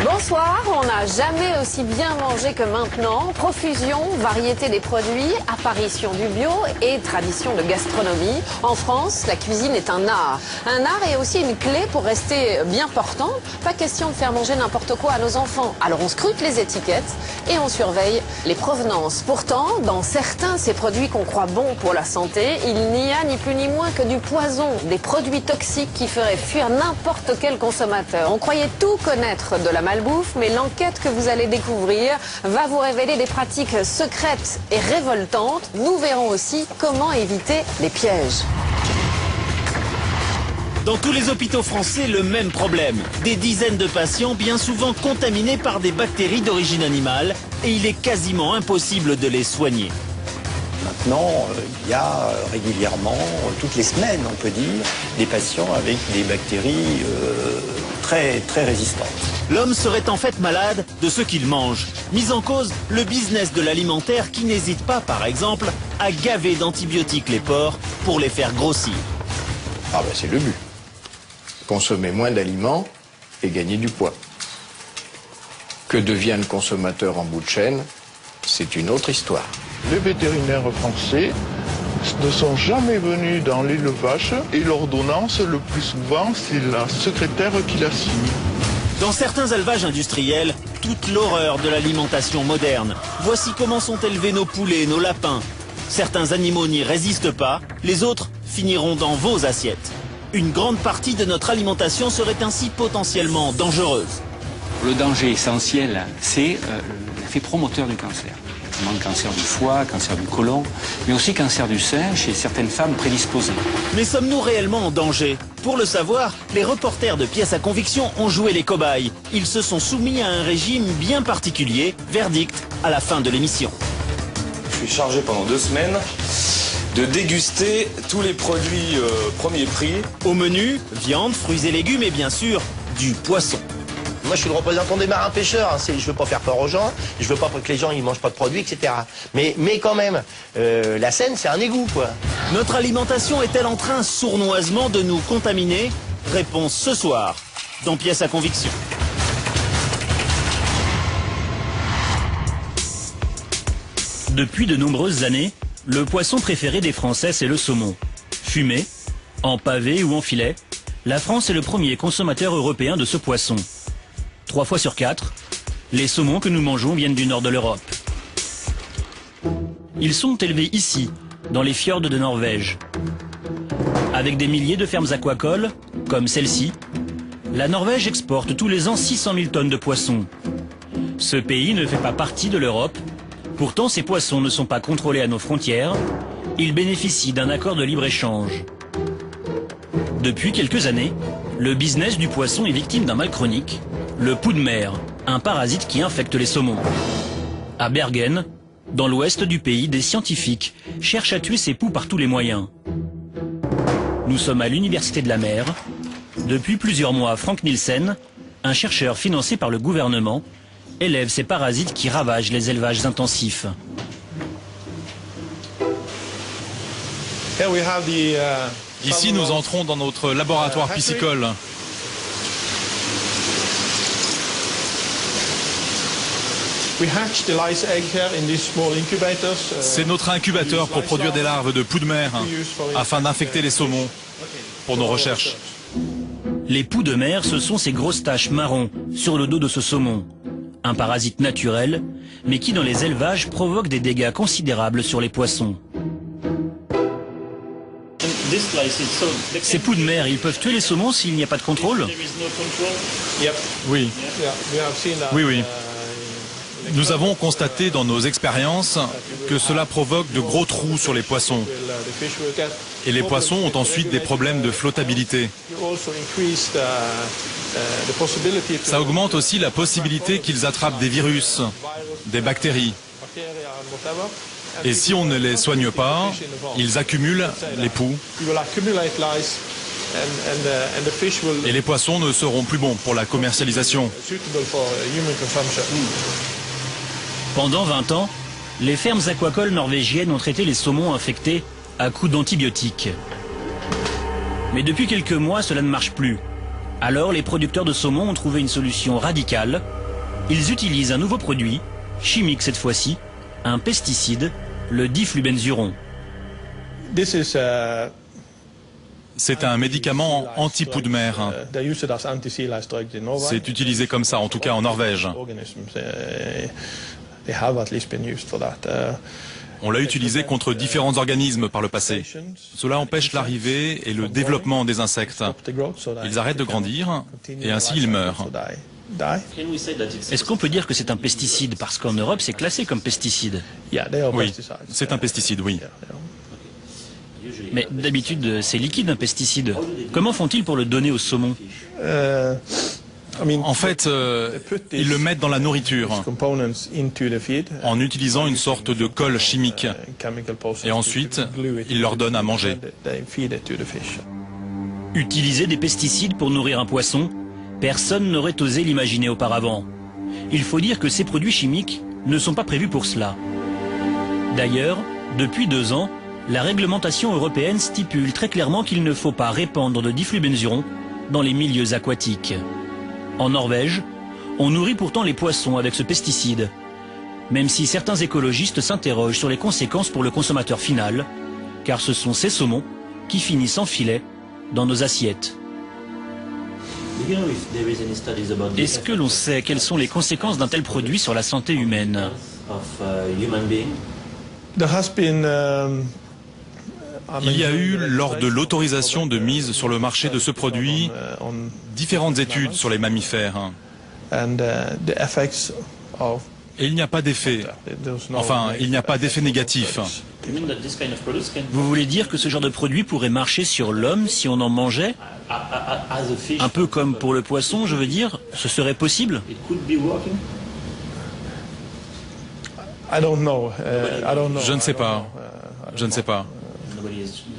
Bonsoir, on n'a jamais aussi bien mangé que maintenant. Profusion, variété des produits, apparition du bio et tradition de gastronomie. En France, la cuisine est un art. Un art est aussi une clé pour rester bien portant. Pas question de faire manger n'importe quoi à nos enfants. Alors on scrute les étiquettes et on surveille les provenances. Pourtant, dans certains de ces produits qu'on croit bons pour la santé, il n'y a ni plus ni moins que du poison, des produits toxiques qui feraient fuir n'importe quel consommateur. On croyait tout connaître de la malbouffe, mais l'enquête que vous allez découvrir va vous révéler des pratiques secrètes et révoltantes. Nous verrons aussi comment éviter les pièges. Dans tous les hôpitaux français, le même problème. Des dizaines de patients bien souvent contaminés par des bactéries d'origine animale et il est quasiment impossible de les soigner. Maintenant, il y a régulièrement, toutes les semaines on peut dire, des patients avec des bactéries très résistantes. L'homme serait en fait malade de ce qu'il mange. Mis en cause, le business de l'alimentaire qui n'hésite pas, par exemple, à gaver d'antibiotiques les porcs pour les faire grossir. Ah ben c'est le but. Consommer moins d'aliments et gagner du poids. Que devient le consommateur en bout de chaîne, c'est une autre histoire. Les vétérinaires français ne sont jamais venus dans l'élevage et l'ordonnance, le plus souvent, c'est la secrétaire qui la signe. Dans certains élevages industriels, toute l'horreur de l'alimentation moderne. Voici comment sont élevés nos poulets, nos lapins. Certains animaux n'y résistent pas, les autres finiront dans vos assiettes. Une grande partie de notre alimentation serait ainsi potentiellement dangereuse. Le danger essentiel, c'est l'effet promoteur du cancer. Notamment le cancer du foie, cancer du côlon, mais aussi cancer du sein chez certaines femmes prédisposées. Mais sommes-nous réellement en danger? Pour le savoir, les reporters de Pièces à conviction ont joué les cobayes. Ils se sont soumis à un régime bien particulier. Verdict à la fin de l'émission. Je suis chargé pendant 2 semaines de déguster tous les produits premier prix. Au menu, viande, fruits et légumes et bien sûr, du poisson. Moi, je suis le représentant des marins-pêcheurs. Je ne veux pas faire peur aux gens. Je veux pas que les gens ne mangent pas de produits, etc. Mais quand même, la Seine, c'est un égout, quoi. Notre alimentation est-elle en train sournoisement de nous contaminer? Réponse ce soir, dans Pièces à conviction. Depuis de nombreuses années, le poisson préféré des Français, c'est le saumon. Fumé, en pavé ou en filet, la France est le premier consommateur européen de ce poisson. 3 fois sur 4, les saumons que nous mangeons viennent du nord de l'Europe. Ils sont élevés ici, dans les fjords de Norvège. Avec des milliers de fermes aquacoles, comme celle-ci, la Norvège exporte tous les ans 600 000 tonnes de poissons. Ce pays ne fait pas partie de l'Europe. Pourtant, ces poissons ne sont pas contrôlés à nos frontières. Ils bénéficient d'un accord de libre-échange. Depuis quelques années, le business du poisson est victime d'un mal chronique, le poux de mer, un parasite qui infecte les saumons. À Bergen, dans l'ouest du pays, des scientifiques cherchent à tuer ces poux par tous les moyens. Nous sommes à l'Université de la Mer. Depuis plusieurs mois, Frank Nielsen, un chercheur financé par le gouvernement, élève ces parasites qui ravagent les élevages intensifs. Ici, nous entrons dans notre laboratoire piscicole. C'est notre incubateur pour produire des larves de poux de mer, afin d'infecter les saumons pour nos recherches. Les poux de mer, ce sont ces grosses taches marron sur le dos de ce saumon. Un parasite naturel, mais qui dans les élevages provoque des dégâts considérables sur les poissons. Ces poux de mer, ils peuvent tuer les saumons s'il n'y a pas de contrôle? Oui. Oui, oui. Nous avons constaté dans nos expériences que cela provoque de gros trous sur les poissons. Et les poissons ont ensuite des problèmes de flottabilité. Ça augmente aussi la possibilité qu'ils attrapent des virus, des bactéries. Et si on ne les soigne pas, ils accumulent les poux. Et les poissons ne seront plus bons pour la commercialisation. Pendant 20 ans, les fermes aquacoles norvégiennes ont traité les saumons infectés à coups d'antibiotiques. Mais depuis quelques mois, cela ne marche plus. Alors les producteurs de saumon ont trouvé une solution radicale. Ils utilisent un nouveau produit, chimique cette fois-ci, un pesticide, le diflubenzuron. C'est un médicament anti-poux de mer. C'est utilisé comme ça, en tout cas en Norvège. On l'a utilisé contre différents organismes par le passé. Cela empêche l'arrivée et le développement des insectes. Ils arrêtent de grandir et ainsi ils meurent. Est-ce qu'on peut dire que c'est un pesticide? Parce qu'en Europe, c'est classé comme pesticide. Oui, c'est un pesticide, oui. Mais d'habitude, c'est liquide un pesticide. Comment font-ils pour le donner au saumon? En fait, ils le mettent dans la nourriture en utilisant une sorte de colle chimique. Et ensuite, ils leur donnent à manger. Utiliser des pesticides pour nourrir un poisson, personne n'aurait osé l'imaginer auparavant. Il faut dire que ces produits chimiques ne sont pas prévus pour cela. D'ailleurs, depuis 2 ans, la réglementation européenne stipule très clairement qu'il ne faut pas répandre de diflubenzuron dans les milieux aquatiques. En Norvège, on nourrit pourtant les poissons avec ce pesticide, même si certains écologistes s'interrogent sur les conséquences pour le consommateur final, car ce sont ces saumons qui finissent en filet dans nos assiettes. Est-ce que l'on sait quelles sont les conséquences d'un tel produit sur la santé humaine? Il y a eu, lors de l'autorisation de mise sur le marché de ce produit, différentes études sur les mammifères. Et il n'y a pas d'effet. Enfin, il n'y a pas d'effet négatif. Vous voulez dire que ce genre de produit pourrait marcher sur l'homme si on en mangeait? Un peu comme pour le poisson, je veux dire, ce serait possible? Je ne sais pas. Je ne sais pas.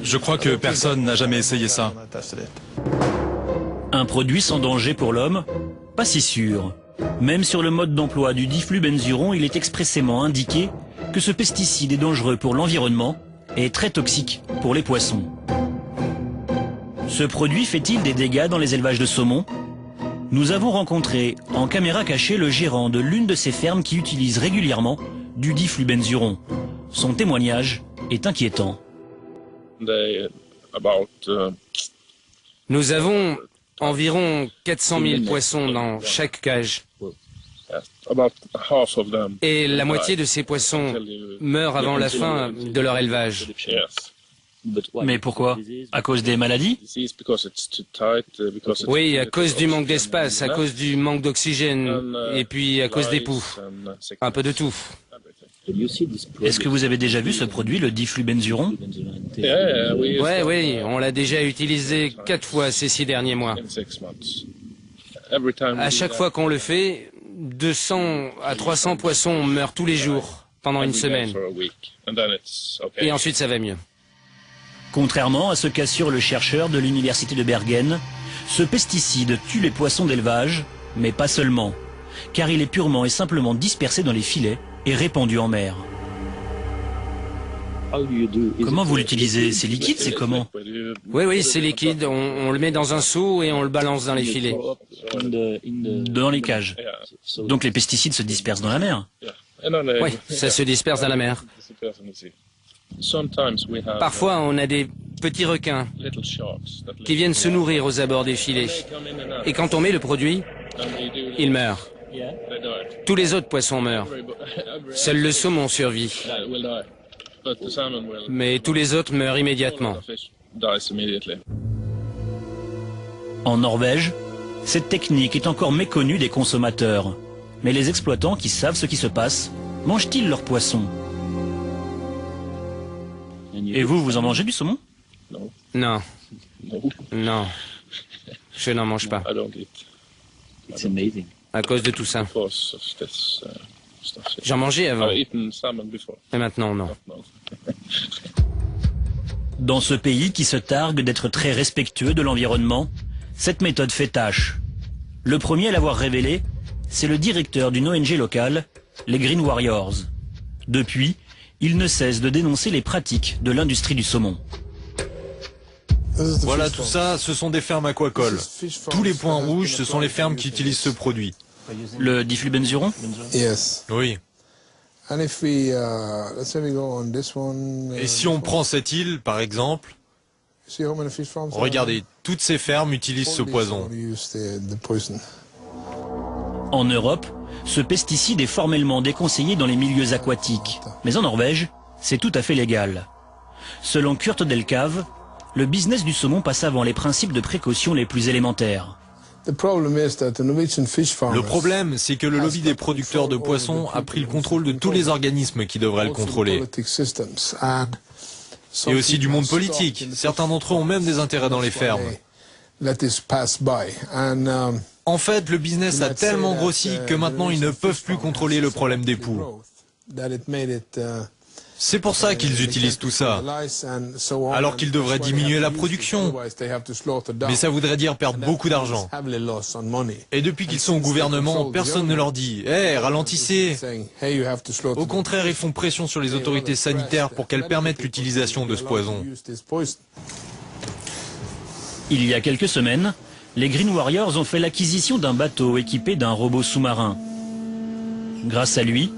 Je crois que personne n'a jamais essayé ça. Un produit sans danger pour l'homme? Pas si sûr. Même sur le mode d'emploi du diflubenzuron, il est expressément indiqué que ce pesticide est dangereux pour l'environnement et très toxique pour les poissons. Ce produit fait-il des dégâts dans les élevages de saumon? Nous avons rencontré en caméra cachée le gérant de l'une de ces fermes qui utilise régulièrement du diflubenzuron. Son témoignage est inquiétant. Nous avons environ 400 000 poissons dans chaque cage. Et la moitié de ces poissons meurent avant la fin de leur élevage. Mais pourquoi? À cause des maladies? Oui, à cause du manque d'espace, à cause du manque d'oxygène, et puis à cause des poux. Un peu de tout. Est-ce que vous avez déjà vu ce produit, le diflubenzuron? Oui, on l'a déjà utilisé 4 fois ces 6 derniers mois. À chaque fois qu'on le fait, 200 à 300 poissons meurent tous les jours, pendant une semaine. Et ensuite ça va mieux. Contrairement à ce qu'assure le chercheur de l'université de Bergen, ce pesticide tue les poissons d'élevage, mais pas seulement, car il est purement et simplement dispersé dans les filets et répandu en mer. Comment vous l'utilisez? C'est liquide, c'est comment? Oui, c'est liquide. On le met dans un seau et on le balance dans les filets. Dans les cages. Donc les pesticides se dispersent dans la mer? Oui, ça se disperse dans la mer. Parfois, on a des petits requins qui viennent se nourrir aux abords des filets. Et quand on met le produit, ils meurent. Tous les autres poissons meurent. Seul le saumon survit. Mais tous les autres meurent immédiatement. En Norvège, cette technique est encore méconnue des consommateurs. Mais les exploitants qui savent ce qui se passe, mangent-ils leurs poissons? Et vous, vous en mangez du saumon? Non. Non. Je n'en mange pas. À cause de tout ça. J'en mangeais avant. Mais maintenant, non. Dans ce pays qui se targue d'être très respectueux de l'environnement, cette méthode fait tâche. Le premier à l'avoir révélé, c'est le directeur d'une ONG locale, les Green Warriors. Depuis, il ne cesse de dénoncer les pratiques de l'industrie du saumon. Voilà, tout ça, ce sont des fermes aquacoles. Tous les points rouges, ce sont les fermes qui utilisent ce produit. Le diflubenzuron? Oui. Et si on prend cette île, par exemple, regardez, toutes ces fermes utilisent ce poison. En Europe, ce pesticide est formellement déconseillé dans les milieux aquatiques. Mais en Norvège, c'est tout à fait légal. Selon Kurt Delcave, le business du saumon passe avant les principes de précaution les plus élémentaires. Le problème, c'est que le lobby des producteurs de poissons a pris le contrôle de tous les organismes qui devraient le contrôler. Et aussi du monde politique. Certains d'entre eux ont même des intérêts dans les fermes. En fait, le business a tellement grossi que maintenant ils ne peuvent plus contrôler le problème des poux. C'est pour ça qu'ils utilisent tout ça, alors qu'ils devraient diminuer la production. Mais ça voudrait dire perdre beaucoup d'argent. Et depuis qu'ils sont au gouvernement, personne ne leur dit « Hé, ralentissez !» Au contraire, ils font pression sur les autorités sanitaires pour qu'elles permettent l'utilisation de ce poison. Il y a quelques semaines, les Green Warriors ont fait l'acquisition d'un bateau équipé d'un robot sous-marin. Grâce à lui,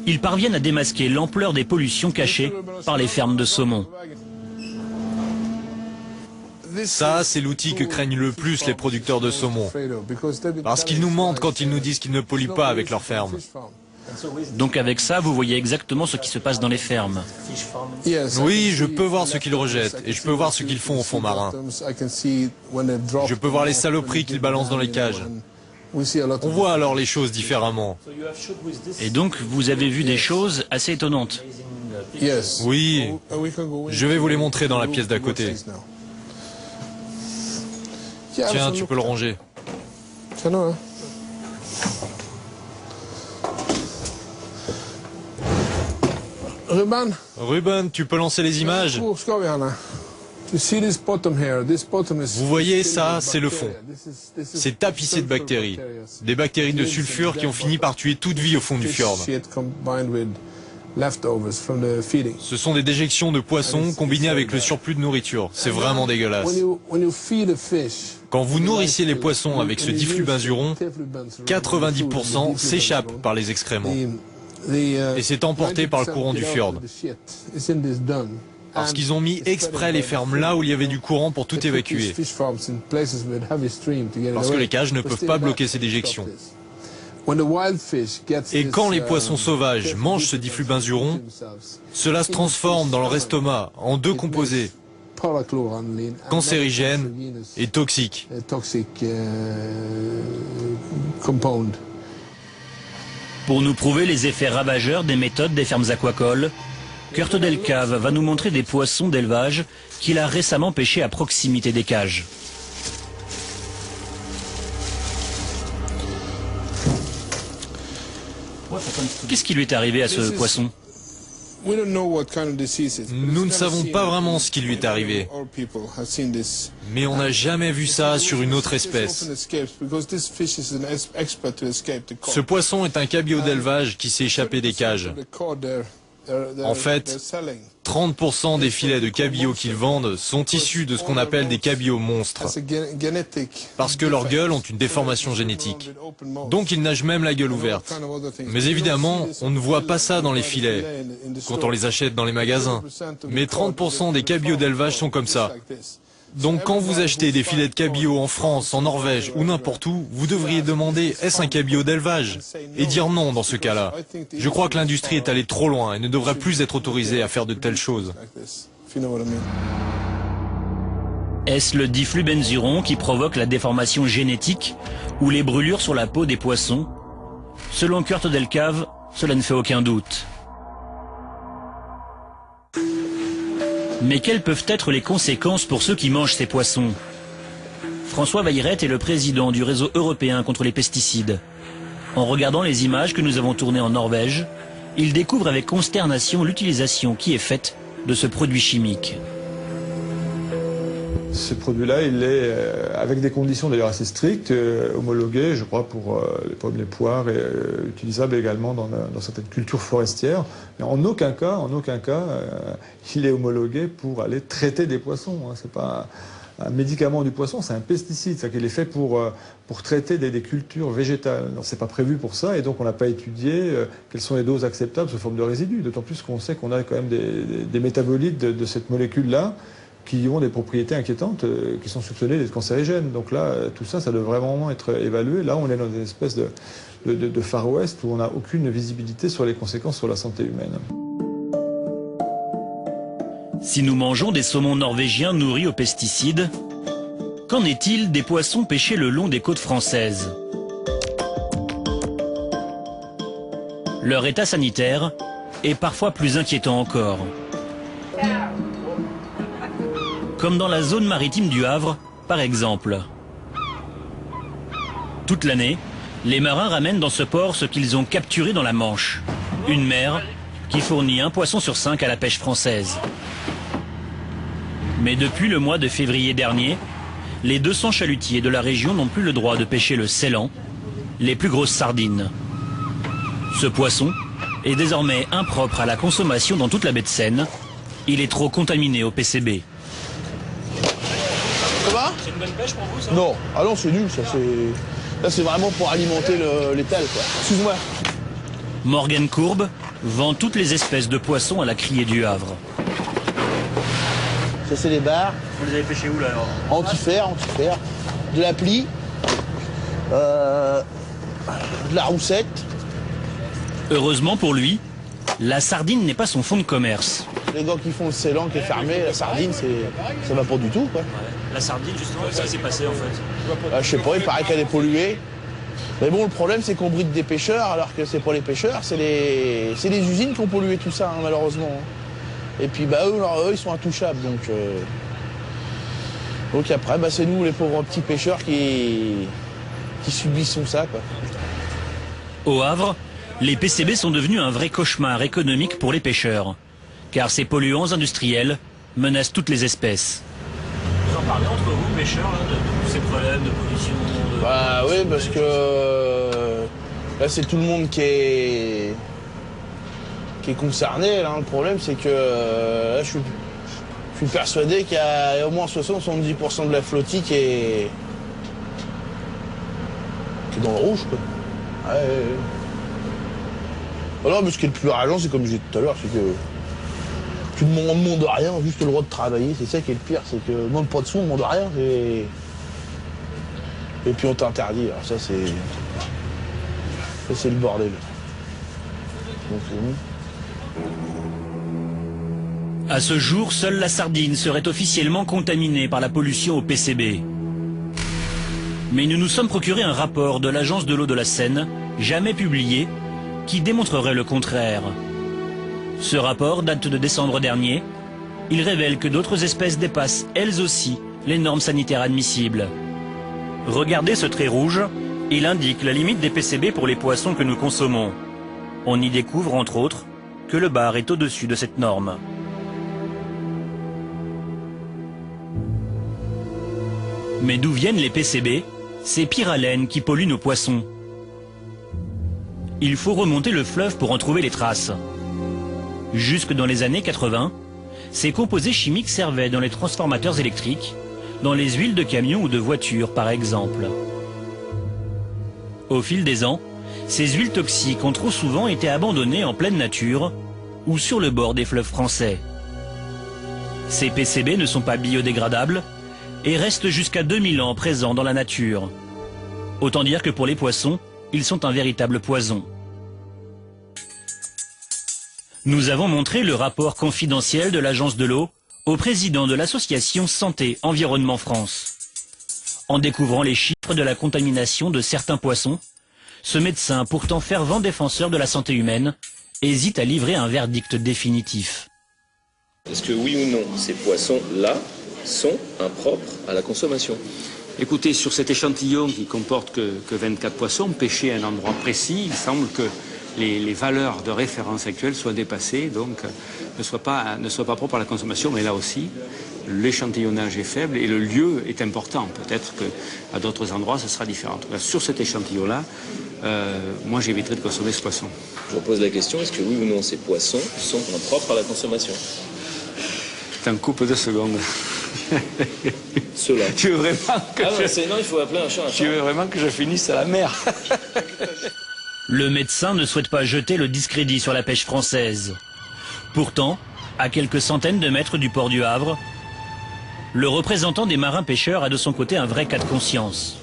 ils parviennent à démasquer l'ampleur des pollutions cachées par les fermes de saumon. Ça, c'est l'outil que craignent le plus les producteurs de saumon. Parce qu'ils nous mentent quand ils nous disent qu'ils ne polluent pas avec leurs fermes. Donc avec ça, vous voyez exactement ce qui se passe dans les fermes. Oui, je peux voir ce qu'ils rejettent et je peux voir ce qu'ils font au fond marin. Je peux voir les saloperies qu'ils balancent dans les cages. On voit alors les choses différemment. Et donc, vous avez vu des choses assez étonnantes. Oui, je vais vous les montrer dans la pièce d'à côté. Tiens, tu peux le ranger. Ruben, tu peux lancer les images? Vous voyez, ça, c'est le fond. C'est tapissé de bactéries. Des bactéries de sulfure qui ont fini par tuer toute vie au fond du fjord. Ce sont des déjections de poissons combinées avec le surplus de nourriture. C'est vraiment dégueulasse. Quand vous nourrissez les poissons avec ce diflubenzuron, 90% s'échappent par les excréments. Et c'est emporté par le courant du fjord. Parce qu'ils ont mis exprès les fermes là où il y avait du courant pour tout évacuer. Parce que les cages ne peuvent pas bloquer ces déjections. Et quand les poissons sauvages mangent ce diflubenzuron, cela se transforme dans leur estomac en deux composés, cancérigènes et toxiques. Pour nous prouver les effets ravageurs des méthodes des fermes aquacoles, Kurt Delcave va nous montrer des poissons d'élevage qu'il a récemment pêchés à proximité des cages. Qu'est-ce qui lui est arrivé à ce poisson? Nous ne savons pas vraiment ce qui lui est arrivé. Mais on n'a jamais vu ça sur une autre espèce. Ce poisson est un cabillaud d'élevage qui s'est échappé des cages. En fait, 30% des filets de cabillaud qu'ils vendent sont issus de ce qu'on appelle des cabillauds monstres. Parce que leurs gueules ont une déformation génétique. Donc ils nagent même la gueule ouverte. Mais évidemment, on ne voit pas ça dans les filets, quand on les achète dans les magasins. Mais 30% des cabillauds d'élevage sont comme ça. Donc quand vous achetez des filets de cabillaud en France, en Norvège ou n'importe où, vous devriez demander « est-ce un cabillaud d'élevage ?» et dire non dans ce cas-là. Je crois que l'industrie est allée trop loin et ne devrait plus être autorisée à faire de telles choses. Est-ce le diflubenzuron qui provoque la déformation génétique ou les brûlures sur la peau des poissons? Selon Kurt Delcave, cela ne fait aucun doute. Mais quelles peuvent être les conséquences pour ceux qui mangent ces poissons? François Weyreth est le président du réseau européen contre les pesticides. En regardant les images que nous avons tournées en Norvège, il découvre avec consternation l'utilisation qui est faite de ce produit chimique. Ce produit-là, il est, avec des conditions d'ailleurs assez strictes, homologué, je crois, pour les pommes, les poires, et utilisable également dans certaines cultures forestières. Mais en aucun cas, il est homologué pour aller traiter des poissons. Hein. C'est pas un médicament du poisson, c'est un pesticide, c'est-à-dire qu'il est fait pour traiter des cultures végétales. C'est pas prévu pour ça, et donc on n'a pas étudié quelles sont les doses acceptables sous forme de résidus. D'autant plus qu'on sait qu'on a quand même des métabolites de cette molécule-là qui ont des propriétés inquiétantes, qui sont soupçonnées d'être cancérigènes. Donc là, tout ça, ça doit vraiment être évalué. Là, on est dans une espèce de Far West où on n'a aucune visibilité sur les conséquences sur la santé humaine. Si nous mangeons des saumons norvégiens nourris aux pesticides, qu'en est-il des poissons pêchés le long des côtes françaises? Leur état sanitaire est parfois plus inquiétant encore. Comme dans la zone maritime du Havre, par exemple. Toute l'année, les marins ramènent dans ce port ce qu'ils ont capturé dans la Manche. Une mer qui fournit un poisson sur 5 à la pêche française. Mais depuis le mois de février dernier, les 200 chalutiers de la région n'ont plus le droit de pêcher le ceylan, les plus grosses sardines. Ce poisson est désormais impropre à la consommation dans toute la baie de Seine. Il est trop contaminé au PCB. Ça va? C'est une bonne pêche pour vous, ça? Non, ah non, c'est nul, ça. Là, c'est vraiment pour alimenter l'étal, quoi. Excuse-moi. Morgane Courbe vend toutes les espèces de poissons à la criée du Havre. Ça, c'est les barres. Vous les avez pêchés où, là, alors? Antifer. De la plie. De la roussette. Heureusement pour lui, la sardine n'est pas son fonds de commerce. Les gars qui font le ceylan qui est fermé, la sardine, ça va pas du tout, quoi. La sardine, justement, qu'est-ce qui s'est passé, en fait? Je sais pas, il paraît qu'elle est polluée. Mais bon, le problème, c'est qu'on bride des pêcheurs, alors que c'est pas les pêcheurs, c'est les usines qui ont pollué tout ça, hein, malheureusement. Et puis, eux, ils sont intouchables, donc après, c'est nous, les pauvres petits pêcheurs, qui subissons ça, quoi. Au Havre, les PCB sont devenus un vrai cauchemar économique pour les pêcheurs. Car ces polluants industriels menacent toutes les espèces. Vous en parlez entre vous, pêcheurs, là, de tous ces problèmes de pollution Bah oui, parce que là, c'est tout le monde qui est concerné. Là. Le problème, c'est que là, je suis persuadé qu'il y a au moins 60-70% de la flottille qui est dans le rouge, quoi. Ouais. Alors, mais ce qui est le plus rageant, c'est comme je disais tout à l'heure, c'est que tu ne demandes rien, juste le droit de travailler. C'est ça qui est le pire, c'est que demande pas de sous, on ne demande rien. Et puis on t'interdit. Alors ça, c'est le bordel. À ce jour, seule la sardine serait officiellement contaminée par la pollution au PCB. Mais nous nous sommes procuré un rapport de l'Agence de l'eau de la Seine, jamais publié, qui démontrerait le contraire. Ce rapport date de décembre dernier. Il révèle que d'autres espèces dépassent, elles aussi, les normes sanitaires admissibles. Regardez ce trait rouge, il indique la limite des PCB pour les poissons que nous consommons. On y découvre, entre autres, que le bar est au-dessus de cette norme. Mais d'où viennent les PCB, ces pyralènes qui polluent nos poissons? Il faut remonter le fleuve pour en trouver les traces. Jusque dans les années 80, ces composés chimiques servaient dans les transformateurs électriques, dans les huiles de camions ou de voitures par exemple. Au fil des ans, ces huiles toxiques ont trop souvent été abandonnées en pleine nature ou sur le bord des fleuves français. Ces PCB ne sont pas biodégradables et restent jusqu'à 2000 ans présents dans la nature. Autant dire que pour les poissons, ils sont un véritable poison. Nous avons montré le rapport confidentiel de l'Agence de l'eau au président de l'association Santé Environnement France. En découvrant les chiffres de la contamination de certains poissons, ce médecin, pourtant fervent défenseur de la santé humaine, hésite à livrer un verdict définitif. Est-ce que oui ou non, ces poissons-là sont impropres à la consommation? Écoutez, sur cet échantillon qui comporte que 24 poissons pêchés à un endroit précis, il semble que les valeurs de référence actuelles soient dépassées, donc ne soient pas propres à la consommation, mais là aussi, l'échantillonnage est faible et le lieu est important. Peut-être qu'à d'autres endroits, ce sera différent. En tout cas, sur cet échantillon-là, moi, j'éviterai de consommer ce poisson. Je vous pose la question, est-ce que oui ou non, ces poissons sont impropres à la consommation? T'en coupes 2 secondes. Ceux-là. Tu veux vraiment que non, il faut appeler un chat un chat. Tu veux vraiment que je finisse à la mer? Le médecin ne souhaite pas jeter le discrédit sur la pêche française. Pourtant, à quelques centaines de mètres du port du Havre, le représentant des marins-pêcheurs a de son côté un vrai cas de conscience.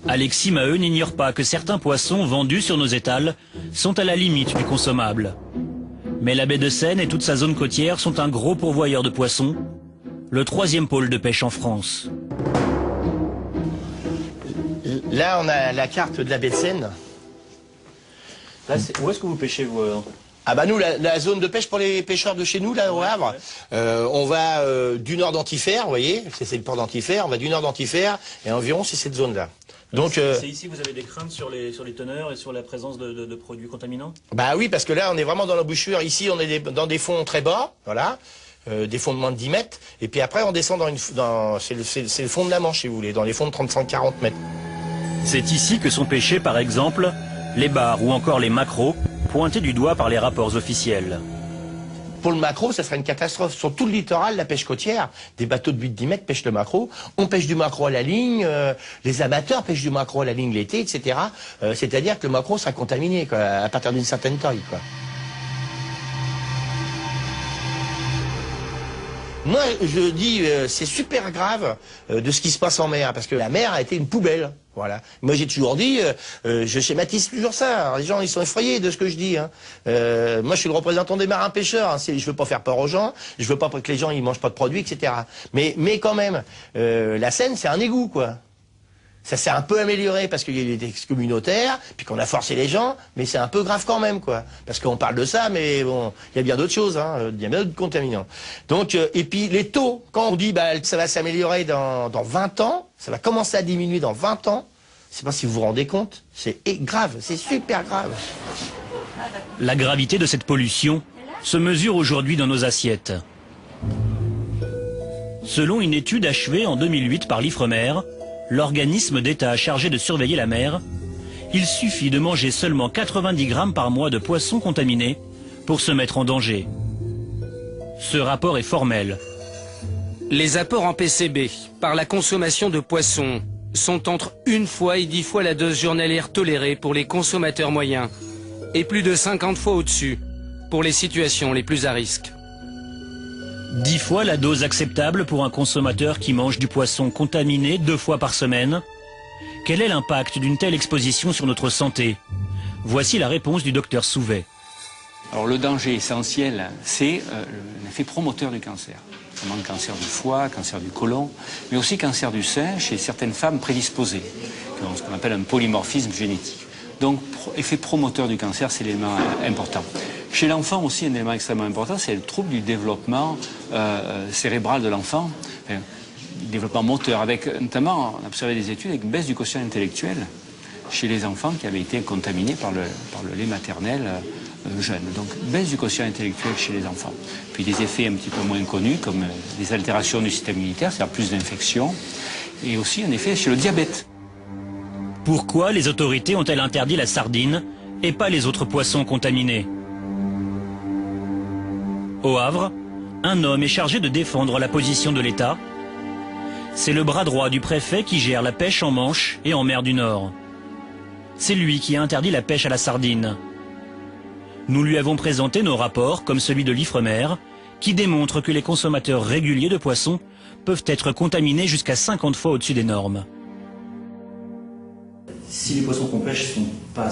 Alexis Maheu n'ignore pas que certains poissons vendus sur nos étals sont à la limite du consommable. Mais la baie de Seine et toute sa zone côtière sont un gros pourvoyeur de poissons, le 3e pôle de pêche en France. Là, on a la carte de la baie de Seine. Là, où est-ce que vous pêchez, vous Ah bah nous, la zone de pêche pour les pêcheurs de chez nous, là, au Havre, on va du nord d'Antifer, vous voyez, c'est le port d'Antifer, on va du nord d'Antifer, et environ c'est cette zone-là. Donc c'est ici que vous avez des craintes sur les teneurs et sur la présence de produits contaminants? Bah oui, parce que là, on est vraiment dans l'embouchure. Ici, on est dans des fonds très bas, voilà, des fonds de moins de 10 mètres, et puis après, on descend c'est le fond de la Manche, si vous voulez, dans les fonds de 35-40 mètres. C'est ici que sont pêchés, par exemple, les bars ou encore les maquereaux, pointés du doigt par les rapports officiels. Pour le maquereau, ça serait une catastrophe. Sur tout le littoral, la pêche côtière, des bateaux de 8-10 mètres pêchent le maquereau. On pêche du maquereau à la ligne, les amateurs pêchent du maquereau à la ligne l'été, etc. C'est-à-dire que le maquereau sera contaminé quoi, à partir d'une certaine taille. Quoi. Moi, je dis, c'est super grave de ce qui se passe en mer, parce que la mer a été une poubelle. Voilà. Moi, j'ai toujours dit, je schématise toujours ça. Alors, les gens, ils sont effrayés de ce que je dis. Hein. Moi, je suis le représentant des marins-pêcheurs. Hein. Je veux pas faire peur aux gens. Je veux pas que les gens, ils mangent pas de produits, etc. Mais quand même, la Seine, c'est un égout, quoi. Ça s'est un peu amélioré parce qu'il y a eu des textes communautaires, puis qu'on a forcé les gens, mais c'est un peu grave quand même, quoi. Parce qu'on parle de ça, mais bon, il y a bien d'autres choses, hein. Il y a bien d'autres contaminants. Donc, et puis les taux, quand on dit bah ça va s'améliorer dans 20 ans, ça va commencer à diminuer dans 20 ans, je sais pas si vous vous rendez compte, c'est grave, c'est super grave. La gravité de cette pollution se mesure aujourd'hui dans nos assiettes. Selon une étude achevée en 2008 par l'Ifremer, l'organisme d'État chargé de surveiller la mer, il suffit de manger seulement 90 grammes par mois de poissons contaminés pour se mettre en danger. Ce rapport est formel. Les apports en PCB par la consommation de poissons sont entre 1 fois et 10 fois la dose journalière tolérée pour les consommateurs moyens et plus de 50 fois au-dessus pour les situations les plus à risque. 10 fois la dose acceptable pour un consommateur qui mange du poisson contaminé 2 fois par semaine. Quel est l'impact d'une telle exposition sur notre santé? Voici la réponse du docteur Souvet. Alors le danger essentiel, c'est l'effet promoteur du cancer. Notamment cancer du foie, cancer du côlon, mais aussi cancer du sein chez certaines femmes prédisposées, qui ont ce qu'on appelle un polymorphisme génétique. Donc, effet promoteur du cancer, c'est l'élément important. Chez l'enfant aussi, un élément extrêmement important, c'est le trouble du développement cérébral de l'enfant, enfin, du développement moteur, avec notamment, on a observé des études avec une baisse du quotient intellectuel chez les enfants qui avaient été contaminés par le lait maternel jeune. Donc, baisse du quotient intellectuel chez les enfants. Puis des effets un petit peu moins connus, comme des altérations du système immunitaire, c'est-à-dire plus d'infections, et aussi un effet chez le diabète. Pourquoi les autorités ont-elles interdit la sardine et pas les autres poissons contaminés? Au Havre, un homme est chargé de défendre la position de l'État. C'est le bras droit du préfet qui gère la pêche en Manche et en mer du Nord. C'est lui qui a interdit la pêche à la sardine. Nous lui avons présenté nos rapports, comme celui de l'Ifremer, qui démontrent que les consommateurs réguliers de poissons peuvent être contaminés jusqu'à 50 fois au-dessus des normes. Si les poissons qu'on pêche ne sont pas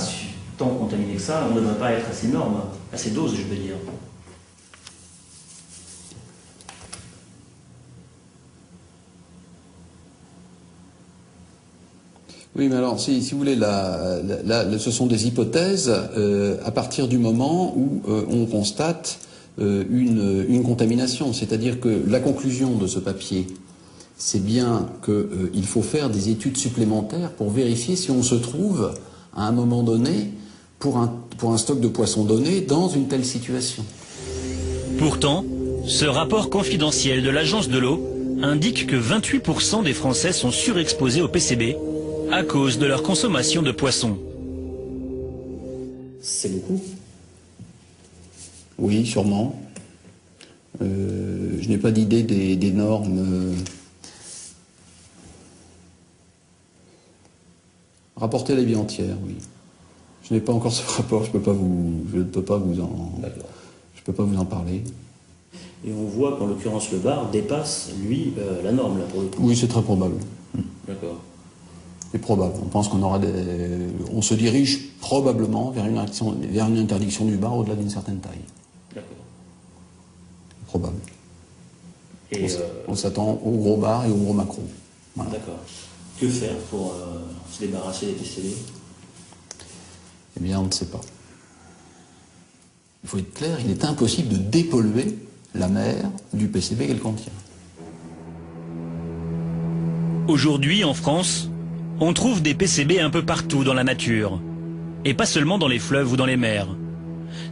tant contaminés que ça, on ne devrait pas être à ces normes, à ces doses, je veux dire. Oui, mais alors, si vous voulez, ce sont des hypothèses à partir du moment où on constate une contamination. C'est-à-dire que la conclusion de ce papier, c'est bien qu'il faut faire des études supplémentaires pour vérifier si on se trouve, à un moment donné, pour un stock de poissons donné, dans une telle situation. Pourtant, ce rapport confidentiel de l'Agence de l'eau indique que 28% des Français sont surexposés au PCB à cause de leur consommation de poissons. C'est beaucoup. Oui, sûrement. Je n'ai pas d'idée des normes. Rapporter la vie entière, oui. Je n'ai pas encore ce rapport, je ne peux pas vous en parler. Et on voit qu'en l'occurrence le bar dépasse, lui, la norme, là, pour le coup. Oui, c'est très probable. D'accord. C'est probable. On pense on se dirige probablement vers une interdiction du bar au-delà d'une certaine taille. D'accord. Probable. Et on s'attend au gros bar et au gros macro. Voilà. D'accord. Que faire pour se débarrasser des PCB? Eh bien, on ne sait pas. Il faut être clair, il est impossible de dépolluer la mer du PCB qu'elle contient. Aujourd'hui, en France, on trouve des PCB un peu partout dans la nature. Et pas seulement dans les fleuves ou dans les mers.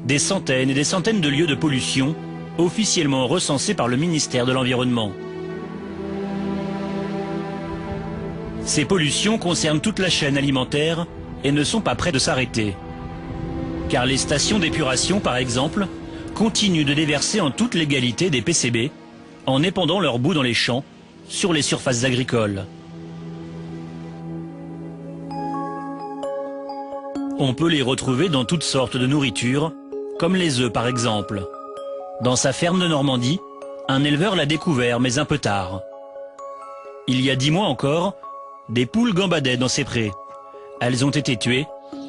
Des centaines et des centaines de lieux de pollution, officiellement recensés par le ministère de l'Environnement. Ces pollutions concernent toute la chaîne alimentaire et ne sont pas près de s'arrêter. Car les stations d'épuration, par exemple, continuent de déverser en toute légalité des PCB en épandant leur boue dans les champs, sur les surfaces agricoles. On peut les retrouver dans toutes sortes de nourritures, comme les œufs par exemple. Dans sa ferme de Normandie, un éleveur l'a découvert, mais un peu tard. Il y a 10 mois encore, des poules gambadaient dans ses prés. Elles ont été tuées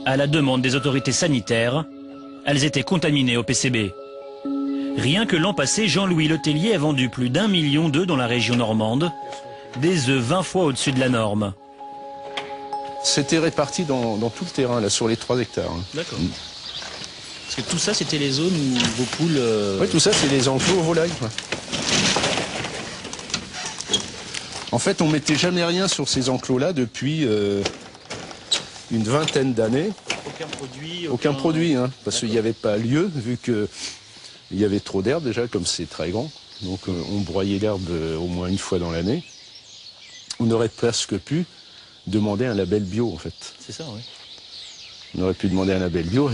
à la demande des autorités sanitaires. Elles étaient contaminées au PCB. Rien que l'an passé, Jean-Louis Letellier a vendu plus d'1 million d'œufs dans la région normande, des œufs 20 fois au-dessus de la norme. C'était réparti dans tout le terrain, là, sur les 3 hectares. D'accord. Parce que tout ça, c'était les zones où vos poules... Oui, tout ça, c'est les enclos aux volailles. Quoi. En fait, on mettait jamais rien sur ces enclos-là depuis une vingtaine d'années. Aucun produit, hein, parce qu'il n'y avait pas lieu, vu qu'il y avait trop d'herbe déjà, comme c'est très grand. Donc on broyait l'herbe au moins une fois dans l'année. On aurait presque pu demander un label bio, en fait. C'est ça, oui. On aurait pu demander un label bio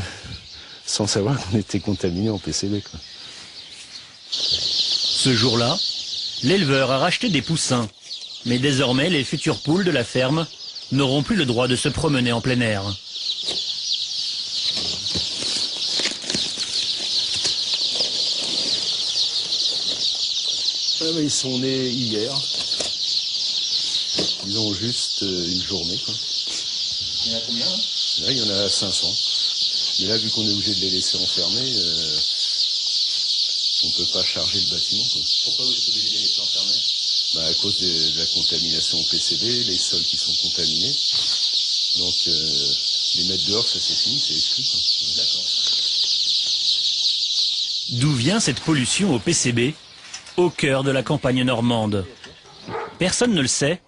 sans savoir qu'on était contaminé en PCB. Quoi. Ce jour-là, l'éleveur a racheté des poussins. Mais désormais, les futures poules de la ferme n'auront plus le droit de se promener en plein air. Ils sont nés hier. Ils ont juste une journée. Quoi. Il y en a combien là? Là, il y en a 500. Mais là, vu qu'on est obligé de les laisser enfermés, on ne peut pas charger le bâtiment. Quoi. Pourquoi vous êtes obligé de les laisser enfermés? À cause de la contamination au PCB, les sols qui sont contaminés. Donc, les mettre dehors, ça c'est fini, c'est exclu. D'accord. D'où vient cette pollution au PCB, au cœur de la campagne normande? Personne ne le sait,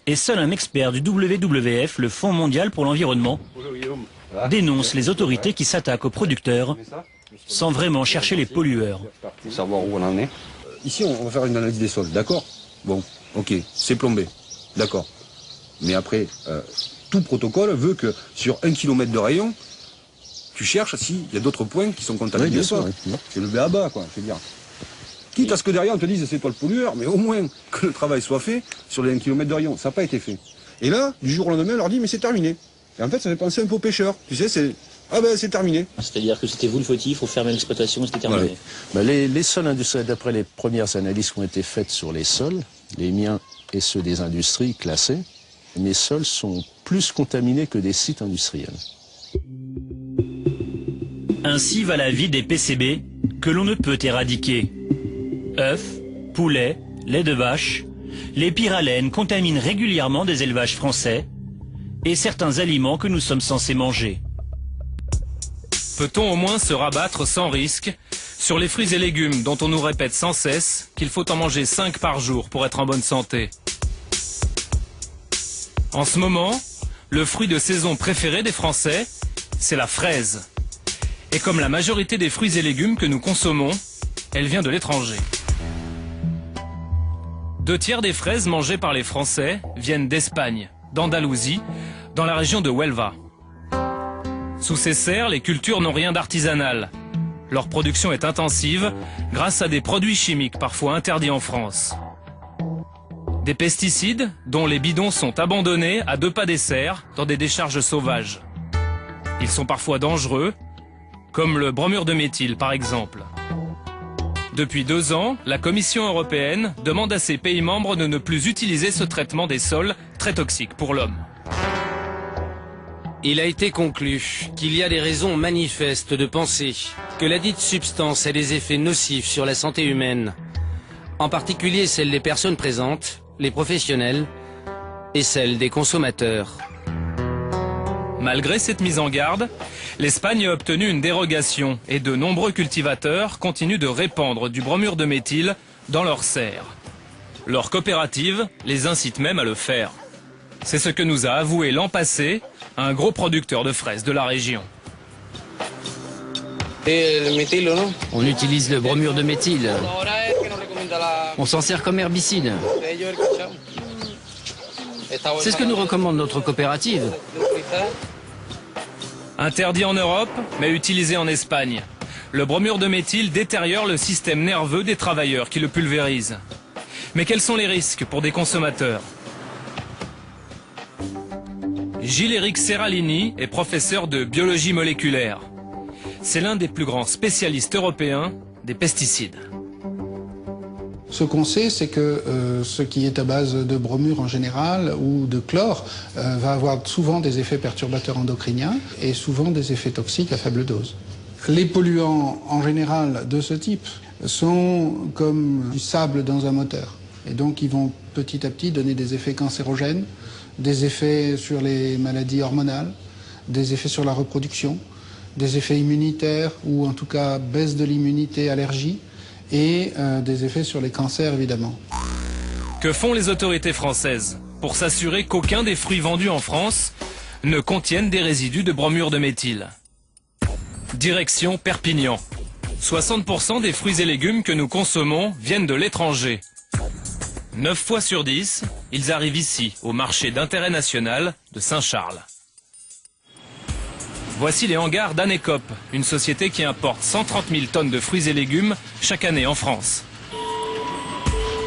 et seul un expert du WWF, le Fonds mondial pour l'environnement, dénonce les autorités qui s'attaquent aux producteurs sans vraiment chercher les pollueurs. Pour savoir où on en est. Ici, on va faire une analyse des sols, d'accord? Bon, ok, c'est plombé, d'accord. Mais après, tout protocole veut que sur 1 km de rayon, tu cherches s'il y a d'autres points qui sont contaminés. Oui, bien sûr, oui. C'est le b.a.-ba, quoi, je veux dire. Quitte à ce que derrière on te dise c'est toi le pollueur, mais au moins que le travail soit fait sur les 1 km de rayon. Ça n'a pas été fait. Et là, du jour au lendemain, on leur dit mais c'est terminé. Et en fait, ça fait penser un peu aux pêcheurs. Tu sais, c'est... Ah ben c'est terminé. C'est-à-dire que c'était vous le fautif, il faut fermer l'exploitation et c'était terminé. Ouais. Les sols industriels, d'après les premières analyses qui ont été faites sur les sols, les miens et ceux des industries classées, mes sols sont plus contaminés que des sites industriels. Ainsi va la vie des PCB que l'on ne peut éradiquer. Œufs, poulets, lait de vache, les pyralènes contaminent régulièrement des élevages français et certains aliments que nous sommes censés manger. Peut-on au moins se rabattre sans risque sur les fruits et légumes dont on nous répète sans cesse qu'il faut en manger 5 par jour pour être en bonne santé? En ce moment, le fruit de saison préféré des Français, c'est la fraise. Et comme la majorité des fruits et légumes que nous consommons, elle vient de l'étranger. 2/3 des fraises mangées par les Français viennent d'Espagne, d'Andalousie, dans la région de Huelva. Sous ces serres, les cultures n'ont rien d'artisanal. Leur production est intensive grâce à des produits chimiques parfois interdits en France. Des pesticides dont les bidons sont abandonnés à 2 pas des serres dans des décharges sauvages. Ils sont parfois dangereux, comme le bromure de méthyle par exemple. Depuis 2 ans, la Commission européenne demande à ses pays membres de ne plus utiliser ce traitement des sols très toxique pour l'homme. Il a été conclu qu'il y a des raisons manifestes de penser que la dite substance a des effets nocifs sur la santé humaine, en particulier celle des personnes présentes, les professionnels et celle des consommateurs. Malgré cette mise en garde, l'Espagne a obtenu une dérogation et de nombreux cultivateurs continuent de répandre du bromure de méthyle dans leurs serres. Leur coopérative les incite même à le faire. C'est ce que nous a avoué l'an passé un gros producteur de fraises de la région. On utilise le bromure de méthyle. On s'en sert comme herbicide. C'est ce que nous recommande notre coopérative. Interdit en Europe, mais utilisé en Espagne. Le bromure de méthyle détériore le système nerveux des travailleurs qui le pulvérisent. Mais quels sont les risques pour des consommateurs ? Gilles-Éric Serralini est professeur de biologie moléculaire. C'est l'un des plus grands spécialistes européens des pesticides. Ce qu'on sait, c'est que ce qui est à base de bromure en général ou de chlore va avoir souvent des effets perturbateurs endocriniens et souvent des effets toxiques à faible dose. Les polluants en général de ce type sont comme du sable dans un moteur. Et donc ils vont petit à petit donner des effets cancérogènes, des effets sur les maladies hormonales, des effets sur la reproduction, des effets immunitaires ou en tout cas baisse de l'immunité, allergie et des effets sur les cancers évidemment. Que font les autorités françaises pour s'assurer qu'aucun des fruits vendus en France ne contiennent des résidus de bromure de méthyle? Direction Perpignan. 60% des fruits et légumes que nous consommons viennent de l'étranger. 9 fois sur 10, ils arrivent ici, au marché d'intérêt national de Saint-Charles. Voici les hangars d'Anecop, une société qui importe 130 000 tonnes de fruits et légumes chaque année en France.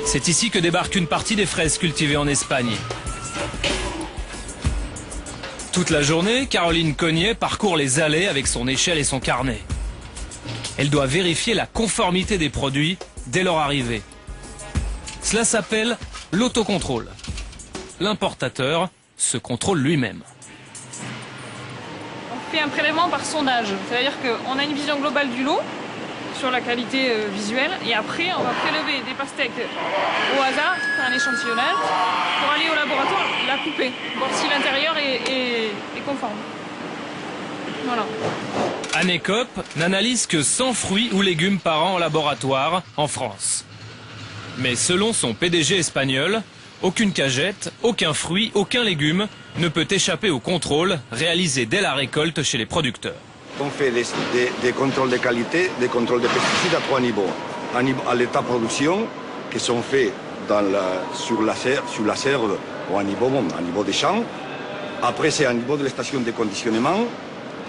C'est ici que débarque une partie des fraises cultivées en Espagne. Toute la journée, Caroline Cognet parcourt les allées avec son échelle et son carnet. Elle doit vérifier la conformité des produits dès leur arrivée. Cela s'appelle l'autocontrôle. L'importateur se contrôle lui-même. On fait un prélèvement par sondage, c'est-à-dire qu'on a une vision globale du lot sur la qualité visuelle et après on va prélever des pastèques au hasard, faire un échantillonnage pour aller au laboratoire la couper, voir si l'intérieur est conforme. Voilà. Anecop n'analyse que 100 fruits ou légumes par an en laboratoire en France. Mais selon son PDG espagnol, aucune cagette, aucun fruit, aucun légume ne peut échapper au contrôle réalisé dès la récolte chez les producteurs. On fait des contrôles de qualité, des contrôles de pesticides à 3 niveaux. À l'état production, qui sont faits sur la serre ou à niveau des champs. Après, c'est à niveau de la station de conditionnement.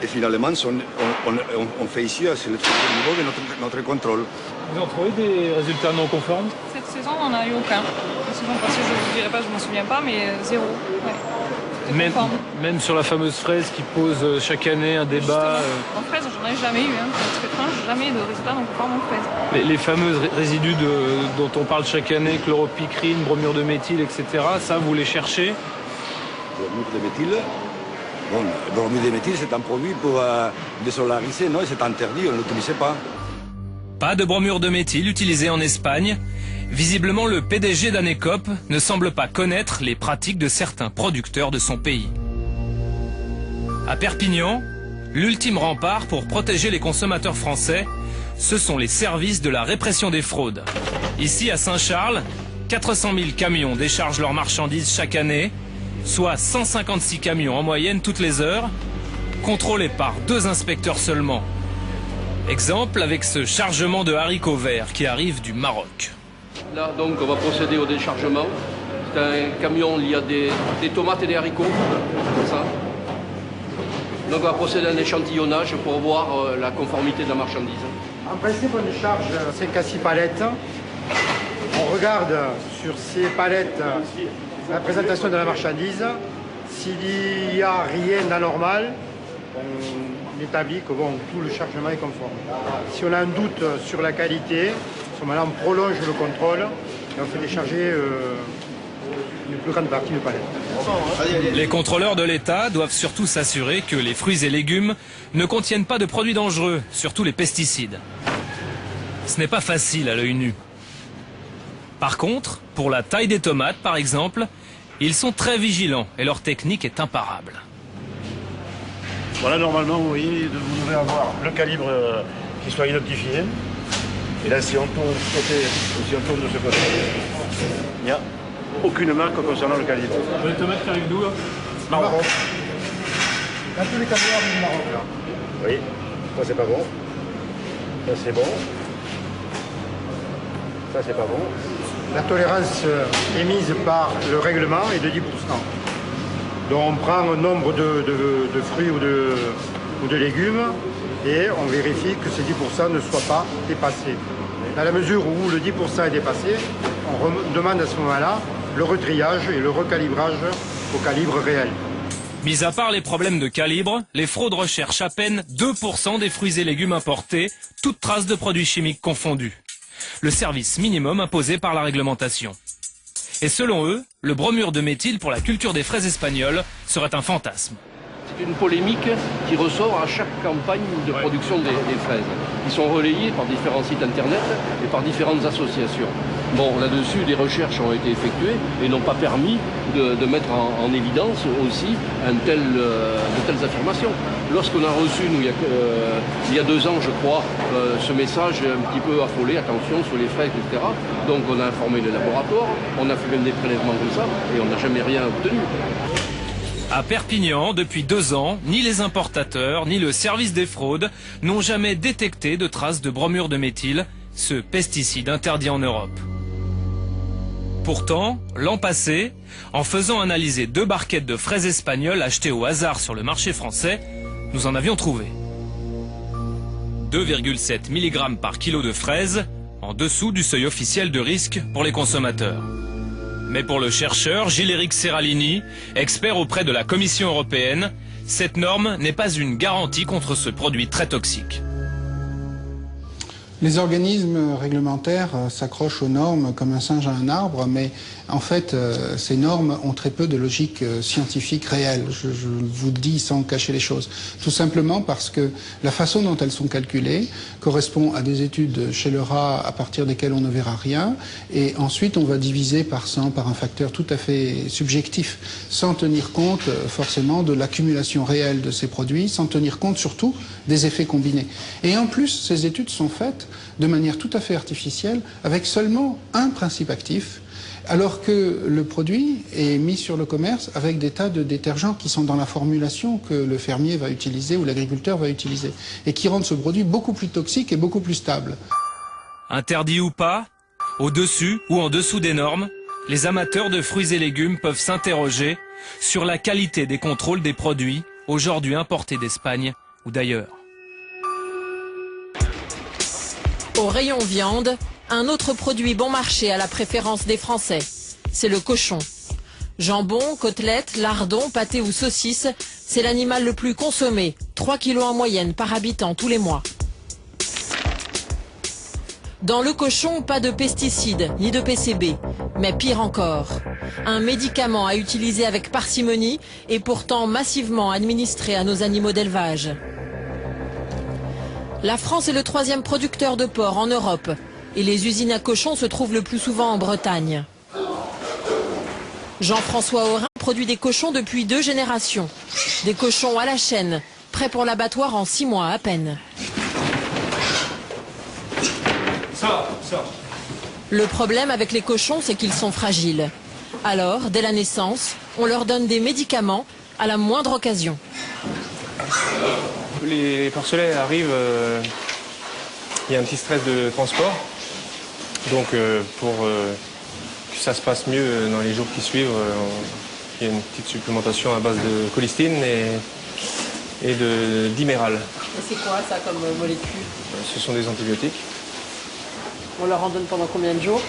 Et finalement, on fait ici, c'est le niveau de notre contrôle. Vous en trouvez des résultats non conformes? Cette saison, on n'en a eu aucun. La saison passée, je ne vous dirai pas, je ne m'en souviens pas, mais zéro. Ouais. Même sur la fameuse fraise qui pose chaque année un débat. En fraise, j'en ai jamais eu. Pour être très franche, jamais de résultats non conformes en fraise. Les fameux résidus dont on parle chaque année, chloropicrine, bromure de méthyle, etc., ça, vous les cherchez? Bromure de méthyle. Bon, le bromure de méthyle, c'est un produit pour désolariser, non? C'est interdit, on ne l'utilisait pas. Pas de bromure de méthyle utilisée en Espagne. Visiblement, le PDG d'Anecop ne semble pas connaître les pratiques de certains producteurs de son pays. À Perpignan, l'ultime rempart pour protéger les consommateurs français, ce sont les services de la répression des fraudes. Ici, à Saint-Charles, 400 000 camions déchargent leurs marchandises chaque année, soit 156 camions en moyenne toutes les heures, contrôlés par 2 inspecteurs seulement. Exemple avec ce chargement de haricots verts qui arrive du Maroc. Là, donc, on va procéder au déchargement. C'est un camion, il y a des tomates et des haricots, comme ça. Donc, on va procéder à un échantillonnage pour voir la conformité de la marchandise. En principe, on décharge 5 à 6 palettes. On regarde sur ces palettes la présentation de la marchandise. S'il n'y a rien d'anormal, on établit que bon, tout le chargement est conforme. Si on a un doute sur la qualité, à ce moment-là, on prolonge le contrôle et on fait décharger une plus grande partie de palettes. Les contrôleurs de l'État doivent surtout s'assurer que les fruits et légumes ne contiennent pas de produits dangereux, surtout les pesticides. Ce n'est pas facile à l'œil nu. Par contre, pour la taille des tomates, par exemple, ils sont très vigilants et leur technique est imparable. Voilà, normalement, vous voyez, vous devez avoir le calibre qui soit identifié. Et là, si on tourne de ce côté, ou si on tourne de ce côté, il n'y a aucune marque concernant le calibre. Les tomates qui arrivent d'où, là? Maroc. Dans tous les camions arrivent du Maroc, là. Oui, ça c'est pas bon. Ça c'est bon. Ça c'est pas bon. La tolérance émise par le règlement est de 10%. Donc on prend un nombre de fruits ou de légumes et on vérifie que ces 10% ne soient pas dépassés. Dans la mesure où le 10% est dépassé, on demande à ce moment-là le retriage et le recalibrage au calibre réel. Mis à part les problèmes de calibre, les fraudes recherchent à peine 2% des fruits et légumes importés, toutes traces de produits chimiques confondus. Le service minimum imposé par la réglementation. Et selon eux, le bromure de méthyle pour la culture des fraises espagnoles serait un fantasme. C'est une polémique qui ressort à chaque campagne de production des fraises. Ils sont relayés par différents sites internet et par différentes associations. Bon, là-dessus, des recherches ont été effectuées et n'ont pas permis de mettre en évidence aussi de telles affirmations. Lorsqu'on a reçu, nous, il y a 2 ans, je crois, ce message un petit peu affolé, attention sur les fraises, etc. Donc on a informé les laboratoires, on a fait même des prélèvements comme ça et on n'a jamais rien obtenu. À Perpignan, depuis 2 ans, ni les importateurs, ni le service des fraudes n'ont jamais détecté de traces de bromure de méthyle, ce pesticide interdit en Europe. Pourtant, l'an passé, en faisant analyser 2 barquettes de fraises espagnoles achetées au hasard sur le marché français, nous en avions trouvé. 2,7 mg par kilo de fraises, en dessous du seuil officiel de risque pour les consommateurs. Mais pour le chercheur Gilles-Éric Serralini, expert auprès de la Commission européenne, cette norme n'est pas une garantie contre ce produit très toxique. Les organismes réglementaires s'accrochent aux normes comme un singe à un arbre, mais en fait, ces normes ont très peu de logique scientifique réelle. Je vous le dis sans cacher les choses. Tout simplement parce que la façon dont elles sont calculées correspond à des études chez le rat à partir desquelles on ne verra rien, et ensuite on va diviser par 100 par un facteur tout à fait subjectif, sans tenir compte forcément de l'accumulation réelle de ces produits, sans tenir compte surtout des effets combinés. Et en plus, ces études sont faites de manière tout à fait artificielle, avec seulement un principe actif, alors que le produit est mis sur le commerce avec des tas de détergents qui sont dans la formulation que le fermier va utiliser ou l'agriculteur va utiliser, et qui rendent ce produit beaucoup plus toxique et beaucoup plus stable. Interdit ou pas, au-dessus ou en dessous des normes, les amateurs de fruits et légumes peuvent s'interroger sur la qualité des contrôles des produits aujourd'hui importés d'Espagne ou d'ailleurs. Au rayon viande, un autre produit bon marché à la préférence des Français, c'est le cochon. Jambon, côtelettes, lardons, pâtés ou saucisses, c'est l'animal le plus consommé, 3 kilos en moyenne par habitant tous les mois. Dans le cochon, pas de pesticides ni de PCB, mais pire encore, un médicament à utiliser avec parcimonie et pourtant massivement administré à nos animaux d'élevage. La France est le 3e producteur de porc en Europe et les usines à cochons se trouvent le plus souvent en Bretagne. Jean-François Aurin produit des cochons depuis 2 générations. Des cochons à la chaîne, prêts pour l'abattoir en 6 mois à peine. Ça. Le problème avec les cochons, c'est qu'ils sont fragiles. Alors, dès la naissance, on leur donne des médicaments à la moindre occasion. Les porcelets arrivent, il y a un petit stress de transport. Donc pour que ça se passe mieux dans les jours qui suivent, il y a une petite supplémentation à base de colistine et d'iméral. Et c'est quoi ça comme molécule? Ce sont des antibiotiques. On leur en donne pendant combien de jours?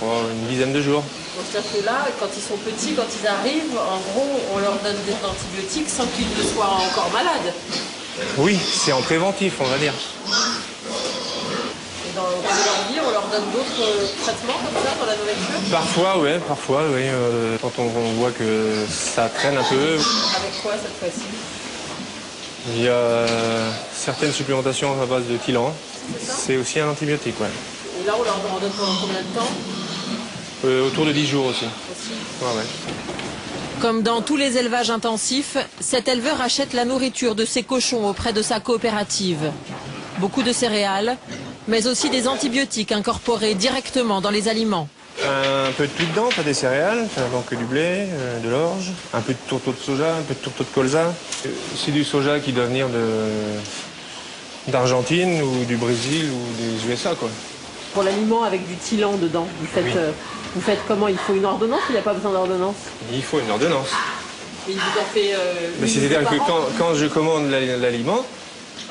Une dizaine de jours. C'est-à-dire que là, quand ils sont petits, quand ils arrivent, en gros, on leur donne des antibiotiques sans qu'ils ne soient encore malades. Oui, c'est en préventif, on va dire. Et dans leur vie, on leur donne d'autres traitements comme ça dans la nourriture? Parfois, oui. Quand on voit que ça traîne un peu. Avec quoi cette fois-ci? Il y a certaines supplémentations à base de Tylan. C'est aussi un antibiotique, ouais. Et là, on leur en donne pendant combien de temps? Autour de 10 jours aussi. Ouais. Comme dans tous les élevages intensifs, cet éleveur achète la nourriture de ses cochons auprès de sa coopérative. Beaucoup de céréales, mais aussi des antibiotiques incorporés directement dans les aliments. Un peu de tout dedans, t'as des céréales, t'as donc du blé, de l'orge, un peu de tourteau de soja, un peu de tourteau de colza. C'est du soja qui doit venir d'Argentine ou du Brésil ou des USA, quoi. Pour l'aliment avec du Tylan dedans, vous faites comment? Il faut une ordonnance ou il n'y a pas besoin d'ordonnance? Il faut une ordonnance. Et il vous en fait c'est-à-dire que quand je commande l'aliment,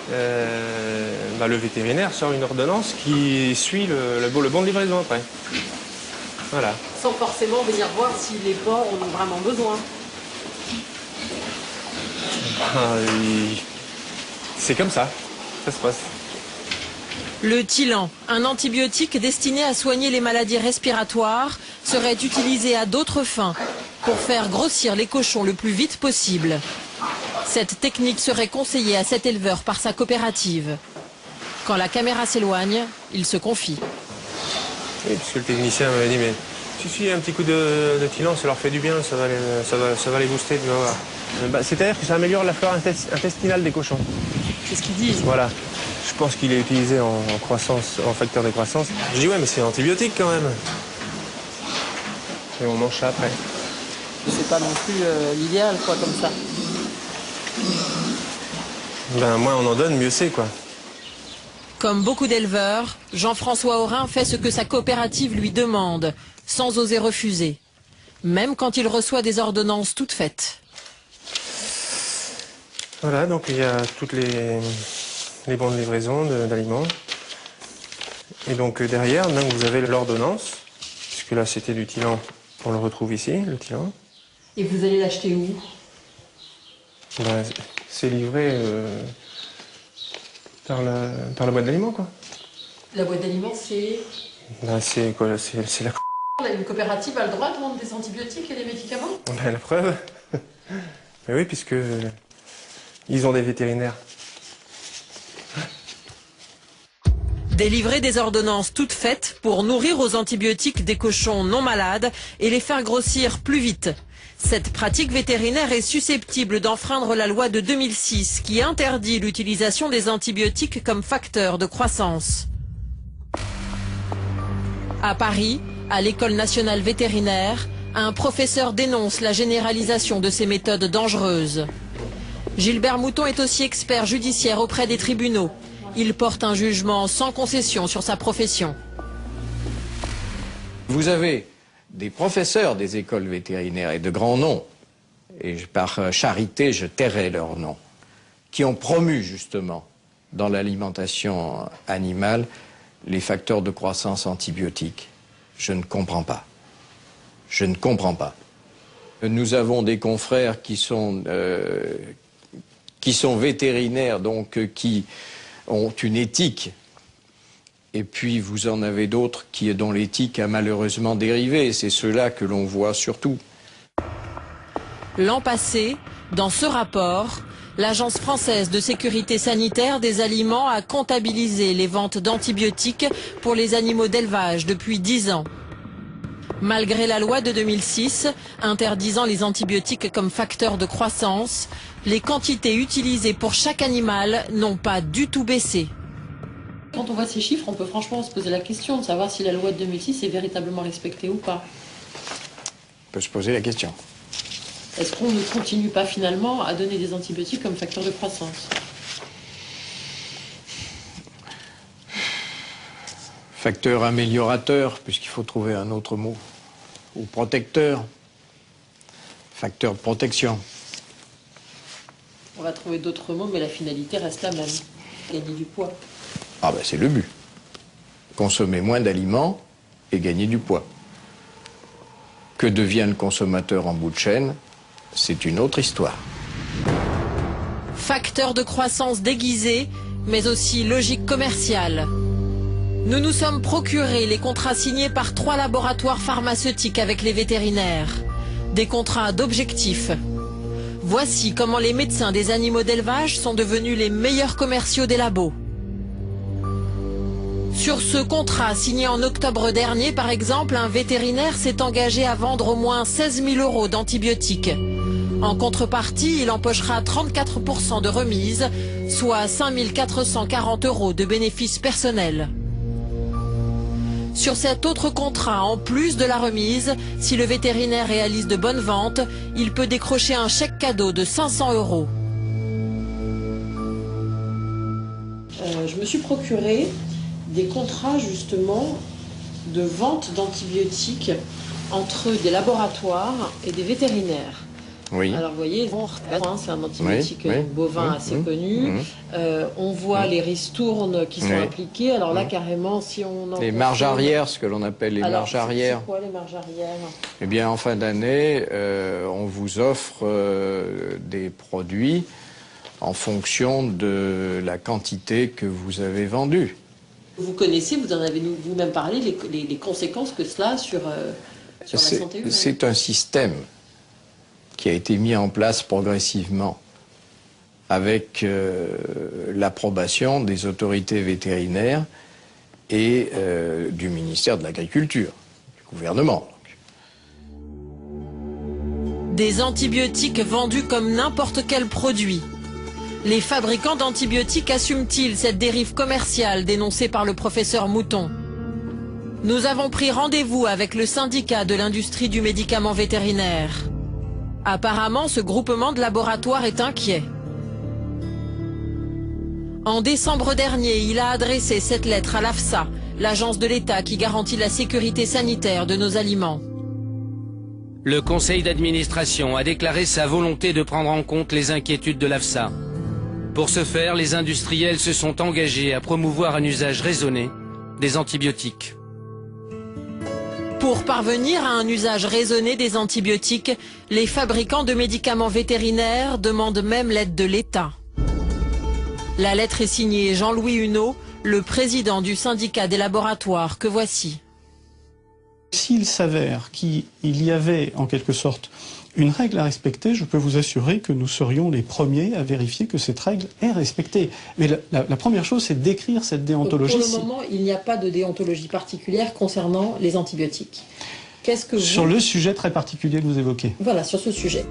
le vétérinaire sort une ordonnance qui suit le bon de livraison après. Voilà. Sans forcément venir voir si les porcs en ont vraiment besoin. C'est comme ça se passe. Le Tylan, un antibiotique destiné à soigner les maladies respiratoires, serait utilisé à d'autres fins pour faire grossir les cochons le plus vite possible. Cette technique serait conseillée à cet éleveur par sa coopérative. Quand la caméra s'éloigne, il se confie. Oui, puisque le technicien m'avait dit, mais si, un petit coup de Tylan, ça leur fait du bien, ça va les booster, tu vas voir. C'est-à-dire que ça améliore la flore intestinale des cochons. C'est ce qu'ils disent. Voilà. Je pense qu'il est utilisé en croissance, en facteur de croissance. Je dis ouais, mais c'est un antibiotique quand même. Et on mange ça après. C'est pas non plus l'idéal, quoi, comme ça. Moins on en donne, mieux c'est, quoi. Comme beaucoup d'éleveurs, Jean-François Aurin fait ce que sa coopérative lui demande, sans oser refuser. Même quand il reçoit des ordonnances toutes faites. Voilà, donc il y a toutes les bons de livraison d'aliments. Et donc derrière, donc, vous avez l'ordonnance, puisque là c'était du Tylan, on le retrouve ici, le Tylan. Et vous allez l'acheter où? C'est livré par la boîte d'aliments, quoi. La boîte d'aliments, c'est... C'est quoi? C'est la... Une coopérative a le droit de vendre des antibiotiques et des médicaments? La preuve. Mais oui, puisque ils ont des vétérinaires. Délivrer des ordonnances toutes faites pour nourrir aux antibiotiques des cochons non malades et les faire grossir plus vite. Cette pratique vétérinaire est susceptible d'enfreindre la loi de 2006 qui interdit l'utilisation des antibiotiques comme facteur de croissance. À Paris, à l'École nationale vétérinaire, un professeur dénonce la généralisation de ces méthodes dangereuses. Gilbert Mouton est aussi expert judiciaire auprès des tribunaux. Il porte un jugement sans concession sur sa profession. Vous avez des professeurs des écoles vétérinaires et de grands noms, et par charité je tairai leurs noms, qui ont promu justement dans l'alimentation animale les facteurs de croissance antibiotiques. Je ne comprends pas. Je ne comprends pas. Nous avons des confrères qui sont vétérinaires, donc qui ont une éthique. Et puis vous en avez d'autres dont l'éthique a malheureusement dérivé. C'est ceux-là que l'on voit surtout. L'an passé, dans ce rapport, l'Agence française de sécurité sanitaire des aliments a comptabilisé les ventes d'antibiotiques pour les animaux d'élevage depuis 10 ans. Malgré la loi de 2006, interdisant les antibiotiques comme facteur de croissance, les quantités utilisées pour chaque animal n'ont pas du tout baissé. Quand on voit ces chiffres, on peut franchement se poser la question de savoir si la loi de 2006 est véritablement respectée ou pas. On peut se poser la question. Est-ce qu'on ne continue pas finalement à donner des antibiotiques comme facteur de croissance? Facteur améliorateur, puisqu'il faut trouver un autre mot. Ou protecteur. Facteur de protection. On va trouver d'autres mots, mais la finalité reste la même. Gagner du poids. Ah ben c'est le but. Consommer moins d'aliments et gagner du poids. Que devient le consommateur en bout de chaîne, c'est une autre histoire. Facteur de croissance déguisé, mais aussi logique commerciale. Nous nous sommes procurés les contrats signés par 3 laboratoires pharmaceutiques avec les vétérinaires. Des contrats d'objectifs. Voici comment les médecins des animaux d'élevage sont devenus les meilleurs commerciaux des labos. Sur ce contrat signé en octobre dernier, par exemple, un vétérinaire s'est engagé à vendre au moins 16 000 € d'antibiotiques. En contrepartie, il empochera 34% de remise, soit 5 440 € de bénéfices personnels. Sur cet autre contrat, en plus de la remise, si le vétérinaire réalise de bonnes ventes, il peut décrocher un chèque cadeau de 500 €. Je me suis procuré des contrats justement de vente d'antibiotiques entre des laboratoires et des vétérinaires. Oui. Alors vous voyez, c'est un antibiotique bovin assez connu. On voit les ristournes qui sont appliquées. Alors là, carrément, si on en les marges arrière, ce que l'on appelle les marges arrière. C'est quoi les marges arrière? Eh bien, en fin d'année, on vous offre des produits en fonction de la quantité que vous avez vendue. Vous connaissez, vous en avez vous-même parlé, les conséquences que cela a sur la santé humaine. C'est un système qui a été mis en place progressivement avec l'approbation des autorités vétérinaires et du ministère de l'Agriculture, du gouvernement. Des antibiotiques vendus comme n'importe quel produit. Les fabricants d'antibiotiques assument-ils cette dérive commerciale dénoncée par le professeur Mouton? Nous avons pris rendez-vous avec le syndicat de l'industrie du médicament vétérinaire. Apparemment, ce groupement de laboratoires est inquiet. En décembre dernier, il a adressé cette lettre à l'AFSA, l'agence de l'État qui garantit la sécurité sanitaire de nos aliments. Le conseil d'administration a déclaré sa volonté de prendre en compte les inquiétudes de l'AFSA. Pour ce faire, les industriels se sont engagés à promouvoir un usage raisonné des antibiotiques. Pour parvenir à un usage raisonné des antibiotiques, les fabricants de médicaments vétérinaires demandent même l'aide de l'État. La lettre est signée Jean-Louis Huneau, le président du syndicat des laboratoires que voici. S'il s'avère qu'il y avait en quelque sorte une règle à respecter, je peux vous assurer que nous serions les premiers à vérifier que cette règle est respectée. Mais la première chose, c'est d'écrire cette déontologie. Pour le moment, il n'y a pas de déontologie particulière concernant les antibiotiques. Qu'est-ce que Sur le sujet très particulier que vous évoquez. Voilà, sur ce sujet.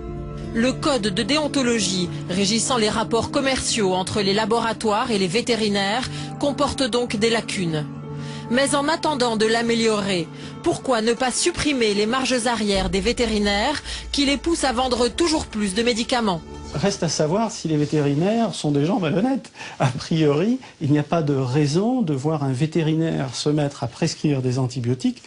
Le code de déontologie régissant les rapports commerciaux entre les laboratoires et les vétérinaires comporte donc des lacunes. Mais en attendant de l'améliorer, pourquoi ne pas supprimer les marges arrière des vétérinaires qui les poussent à vendre toujours plus de médicaments? Reste à savoir si les vétérinaires sont des gens malhonnêtes. A priori, il n'y a pas de raison de voir un vétérinaire se mettre à prescrire des antibiotiques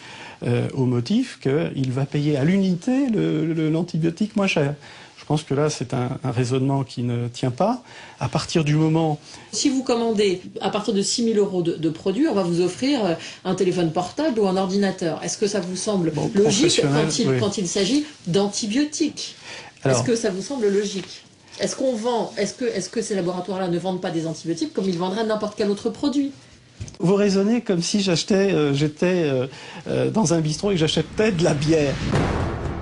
au motif qu'il va payer à l'unité l'antibiotique moins cher. Je pense que là, c'est un raisonnement qui ne tient pas. À partir du moment... Si vous commandez à partir de 6 000 € de produits, on va vous offrir un téléphone portable ou un ordinateur. Est-ce que ça vous semble logique quand il s'agit d'antibiotiques? Est-ce que ça vous semble logique? Est-ce qu'on vend, est-ce que ces laboratoires-là ne vendent pas des antibiotiques comme ils vendraient n'importe quel autre produit? Vous raisonnez comme si j'étais dans un bistrot et que j'achetais de la bière.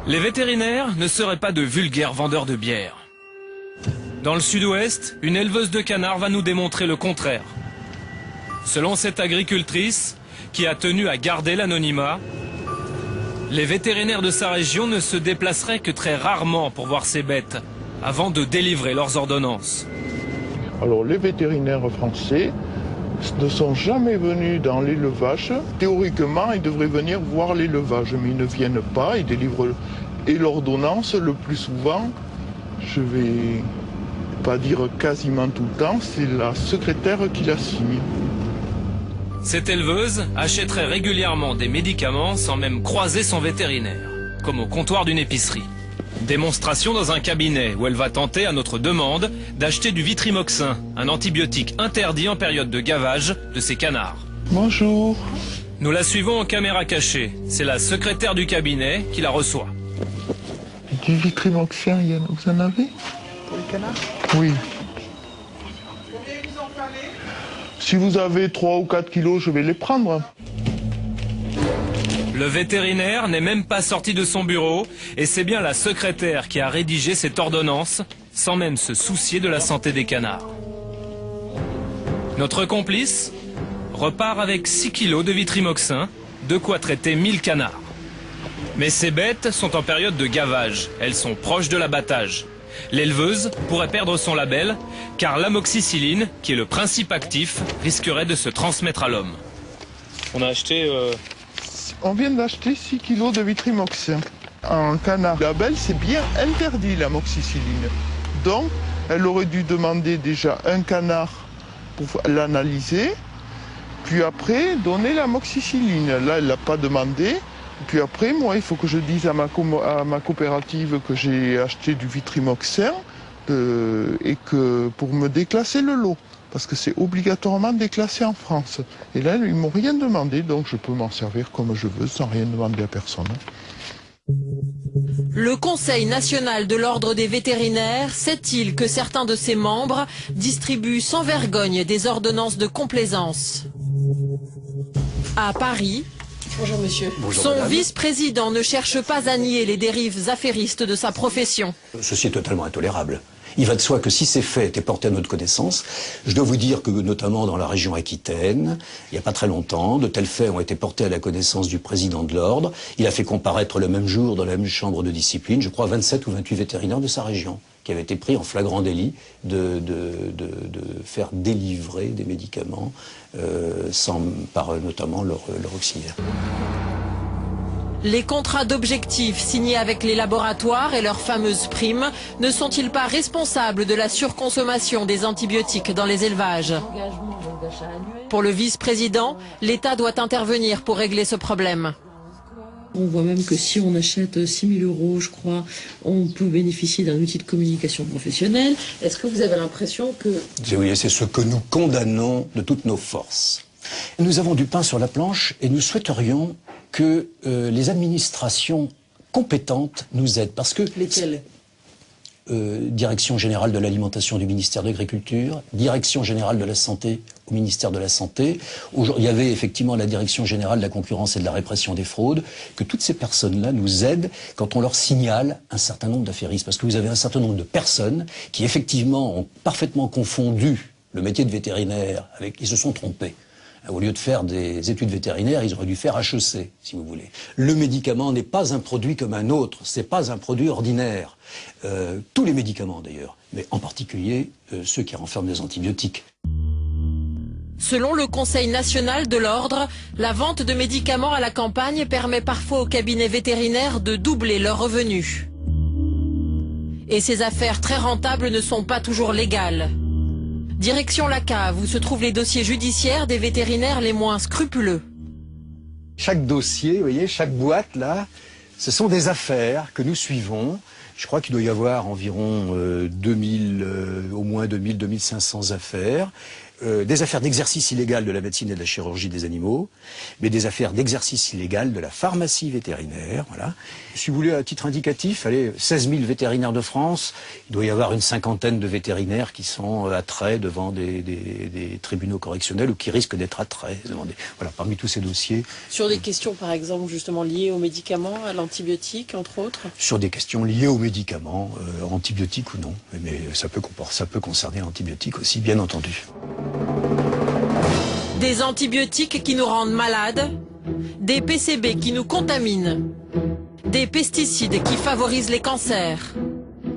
Les vétérinaires ne seraient pas de vulgaires vendeurs de bière. Dans le sud-ouest, une éleveuse de canards va nous démontrer le contraire. Selon cette agricultrice, qui a tenu à garder l'anonymat, Les vétérinaires de sa région ne se déplaceraient que très rarement pour voir ces bêtes, avant de délivrer leurs ordonnances. Alors les vétérinaires français ne sont jamais venus dans l'élevage. Théoriquement, ils devraient venir voir l'élevage, mais ils ne viennent pas, ils délivrent et l'ordonnance le plus souvent, je vais pas dire quasiment tout le temps, c'est la secrétaire qui la signe. Cette éleveuse achèterait régulièrement des médicaments sans même croiser son vétérinaire, comme au comptoir d'une épicerie. Démonstration dans un cabinet où elle va tenter, à notre demande, d'acheter du vitrimoxin, un antibiotique interdit en période de gavage de ses canards. Bonjour. Nous la suivons en caméra cachée. C'est la secrétaire du cabinet qui la reçoit. Du vitrimoxin, vous en avez? Pour les canards? Oui. Si vous avez 3 ou 4 kilos, je vais les prendre. Le vétérinaire n'est même pas sorti de son bureau et c'est bien la secrétaire qui a rédigé cette ordonnance sans même se soucier de la santé des canards. Notre complice repart avec 6 kilos de vitrimoxin, de quoi traiter 1000 canards. Mais ces bêtes sont en période de gavage, elles sont proches de l'abattage. L'éleveuse pourrait perdre son label car l'amoxicilline, qui est le principe actif, risquerait de se transmettre à l'homme. On a acheté... On vient d'acheter 6 kilos de vitrimoxin. Un canard label, c'est bien interdit l'amoxicilline. Donc, elle aurait dû demander déjà un canard pour l'analyser, puis après donner l'amoxicilline. Là, elle ne l'a pas demandé. Puis après, moi, il faut que je dise à ma coopérative que j'ai acheté du vitrimoxin et que pour me déclasser le lot. Parce que c'est obligatoirement déclassé en France. Et là, ils ne m'ont rien demandé, donc je peux m'en servir comme je veux, sans rien demander à personne. Le Conseil national de l'ordre des vétérinaires sait-il que certains de ses membres distribuent sans vergogne des ordonnances de complaisance? À Paris, bonjour monsieur. Bonjour, son madame. Vice-président ne cherche pas à nier les dérives affairistes de sa profession. Ceci est totalement intolérable. Il va de soi que si ces faits étaient portés à notre connaissance, je dois vous dire que notamment dans la région Aquitaine, il n'y a pas très longtemps, de tels faits ont été portés à la connaissance du président de l'ordre. Il a fait comparaître le même jour dans la même chambre de discipline, je crois 27 ou 28 vétérinaires de sa région, qui avaient été pris en flagrant délit de faire délivrer des médicaments par notamment leur auxiliaire. Les contrats d'objectifs signés avec les laboratoires et leurs fameuses primes ne sont-ils pas responsables de la surconsommation des antibiotiques dans les élevages? Pour le vice-président, l'État doit intervenir pour régler ce problème. On voit même que si on achète 6 000 €, je crois, on peut bénéficier d'un outil de communication professionnelle. Est-ce que vous avez l'impression que... Oui, c'est ce que nous condamnons de toutes nos forces. Nous avons du pain sur la planche et nous souhaiterions que les administrations compétentes nous aident. Parce que... Lesquelles? Direction générale de l'alimentation du ministère de l'Agriculture, Direction générale de la santé au ministère de la Santé. Il y avait effectivement la Direction générale de la concurrence et de la répression des fraudes, que toutes ces personnes-là nous aident quand on leur signale un certain nombre d'affairistes. Parce que vous avez un certain nombre de personnes qui effectivement ont parfaitement confondu le métier de vétérinaire avec... Ils se sont trompés. Au lieu de faire des études vétérinaires, ils auraient dû faire HEC, si vous voulez. Le médicament n'est pas un produit comme un autre, c'est pas un produit ordinaire. Tous les médicaments d'ailleurs, mais en particulier ceux qui renferment des antibiotiques. Selon le Conseil national de l'ordre, la vente de médicaments à la campagne permet parfois aux cabinets vétérinaires de doubler leurs revenus. Et ces affaires très rentables ne sont pas toujours légales. Direction la cave, où se trouvent les dossiers judiciaires des vétérinaires les moins scrupuleux. Chaque dossier, vous voyez, chaque boîte là, ce sont des affaires que nous suivons. Je crois qu'il doit y avoir environ au moins 2500 affaires. Des affaires d'exercice illégal de la médecine et de la chirurgie des animaux, mais des affaires d'exercice illégal de la pharmacie vétérinaire, voilà. Si vous voulez, à titre indicatif, allez, 16 000 vétérinaires de France, il doit y avoir une cinquantaine de vétérinaires qui sont attraits devant des tribunaux correctionnels ou qui risquent d'être attraits. Voilà, parmi tous ces dossiers. Sur des questions, par exemple, justement liées aux médicaments, à l'antibiotique, entre autres? Sur des questions liées aux médicaments, antibiotiques ou non, mais ça peut concerner l'antibiotique aussi, bien entendu. Des antibiotiques qui nous rendent malades, des PCB qui nous contaminent. des pesticides qui favorisent les cancers.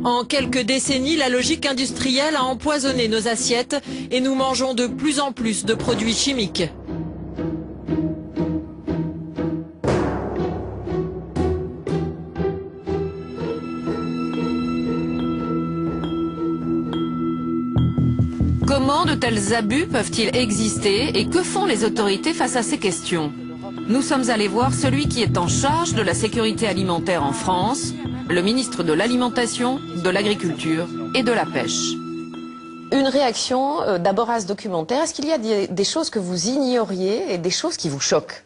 En quelques décennies, la logique industrielle a empoisonné nos assiettes et nous mangeons de plus en plus de produits chimiques. Comment de tels abus peuvent-ils exister et que font les autorités face à ces questions? Nous sommes allés voir celui qui est en charge de la sécurité alimentaire en France, le ministre de l'Alimentation, de l'Agriculture et de la Pêche. Une réaction d'abord à ce documentaire. Est-ce qu'il y a des choses que vous ignoriez et des choses qui vous choquent?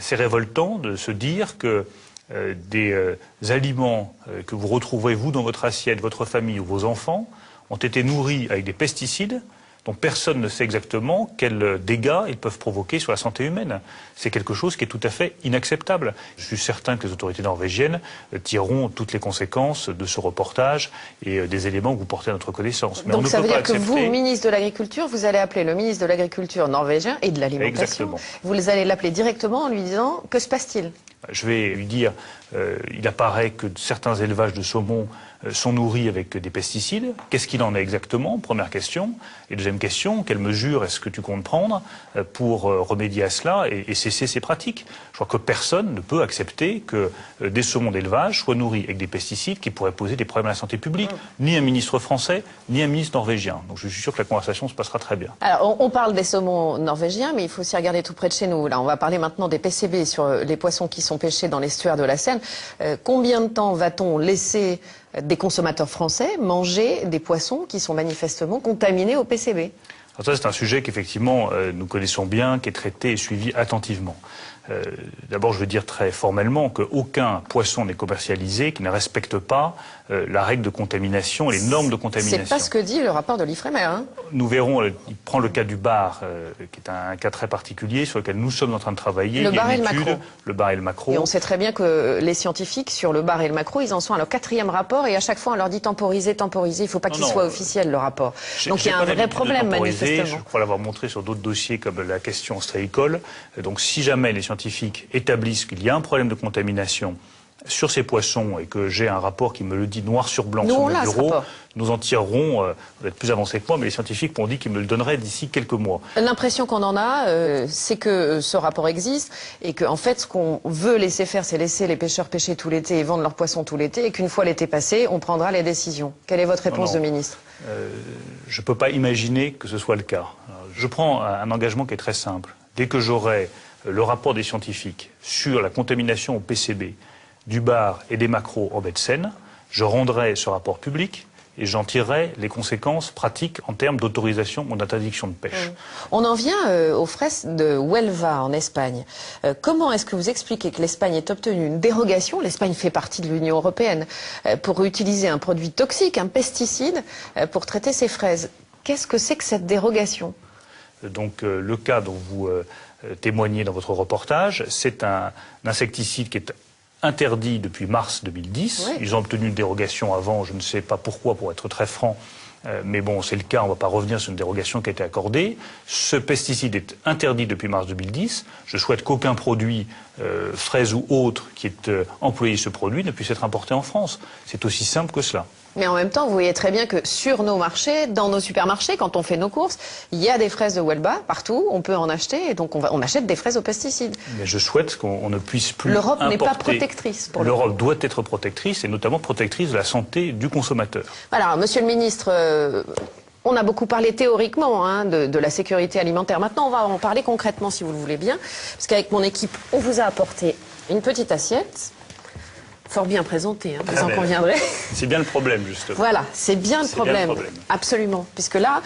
C'est révoltant de se dire que des aliments que vous retrouverez, vous, dans votre assiette, votre famille ou vos enfants, ont été nourris avec des pesticides dont personne ne sait exactement quels dégâts ils peuvent provoquer sur la santé humaine. C'est quelque chose qui est tout à fait inacceptable. Je suis certain que les autorités norvégiennes tireront toutes les conséquences de ce reportage et des éléments que vous portez à notre connaissance. Mais donc ça veut dire que vous, ministre de l'Agriculture, vous allez appeler le ministre de l'Agriculture norvégien et de l'Alimentation. Exactement. Vous allez l'appeler directement en lui disant « Que se passe-t-il » ? Je vais lui dire, il apparaît que certains élevages de saumon sont nourris avec des pesticides. Qu'est-ce qu'il en est exactement? Première question. Et deuxième question, quelles mesures est-ce que tu comptes prendre pour remédier à cela et cesser ces pratiques? Je crois que personne ne peut accepter que des saumons d'élevage soient nourris avec des pesticides qui pourraient poser des problèmes à la santé publique. Ni un ministre français, ni un ministre norvégien. Donc je suis sûr que la conversation se passera très bien. Alors on parle des saumons norvégiens, mais il faut aussi regarder tout près de chez nous. Là, on va parler maintenant des PCB sur les poissons qui sont pêchés dans l'estuaire de la Seine. Combien de temps va-t-on laisser des consommateurs français manger des poissons qui sont manifestement contaminés au PCB? Alors ça, c'est un sujet qu'effectivement nous connaissons bien, qui est traité et suivi attentivement. D'abord, je veux dire très formellement qu'aucun poisson n'est commercialisé qui ne respecte pas la règle de contamination et les normes de contamination. C'est pas ce que dit le rapport de l'Ifremer. Hein. Nous verrons, il prend le cas du bar, qui est un cas très particulier sur lequel nous sommes en train de travailler. Le bar et le maquereau. Le bar et le maquereau. Et on sait très bien que les scientifiques, sur le bar et le maquereau, ils en sont à leur 4e rapport et à chaque fois on leur dit temporiser, temporiser. Il ne faut pas qu'il soit officiel, le rapport. Donc il y a un vrai problème, manifestement. Je crois l'avoir montré sur d'autres dossiers comme la question ostréicole. Donc si jamais les scientifiques établissent qu'il y a un problème de contamination sur ces poissons et que j'ai un rapport qui me le dit noir sur blanc sur mon bureau, nous en tirerons, vous êtes plus avancé que moi, mais les scientifiques m'ont dit qu'ils me le donneraient d'ici quelques mois. L'impression qu'on en a, c'est que ce rapport existe et qu'en fait, ce qu'on veut laisser faire, c'est laisser les pêcheurs pêcher tout l'été et vendre leurs poissons tout l'été et qu'une fois l'été passé, on prendra les décisions. Quelle est votre réponse de ministre? Je ne peux pas imaginer que ce soit le cas. Je prends un engagement qui est très simple. Dès que j'aurai le rapport des scientifiques sur la contamination au PCB du bar et des maquereaux en baie de Seine, je rendrai ce rapport public et j'en tirerai les conséquences pratiques en termes d'autorisation ou d'interdiction de pêche. On en vient aux fraises de Huelva en Espagne. Comment est-ce que vous expliquez que l'Espagne ait obtenu une dérogation, l'Espagne fait partie de l'Union européenne, pour utiliser un produit toxique, un pesticide, pour traiter ses fraises? Qu'est-ce que c'est que cette dérogation? Donc le cas dont vous témoignez dans votre reportage, c'est un insecticide qui est interdit depuis mars 2010. Oui. Ils ont obtenu une dérogation avant, je ne sais pas pourquoi, pour être très franc, mais bon, c'est le cas, on ne va pas revenir sur une dérogation qui a été accordée. Ce pesticide est interdit depuis mars 2010. Je souhaite qu'aucun produit, fraise ou autre, qui est employé ce produit ne puisse être importé en France. C'est aussi simple que cela. Mais en même temps, vous voyez très bien que sur nos marchés, dans nos supermarchés, quand on fait nos courses, il y a des fraises de Huelva partout, on peut en acheter, et donc on achète des fraises aux pesticides. Mais je souhaite qu'on ne puisse plus L'Europe n'est pas protectrice. L'Europe doit être protectrice, et notamment protectrice de la santé du consommateur. Alors, monsieur le ministre, on a beaucoup parlé théoriquement de la sécurité alimentaire. Maintenant, on va en parler concrètement, si vous le voulez bien, parce qu'avec mon équipe, on vous a apporté une petite assiette. Fort bien présenté, hein, vous en conviendrez. C'est bien le problème, justement. Voilà, c'est bien le problème. Absolument. Puisque là,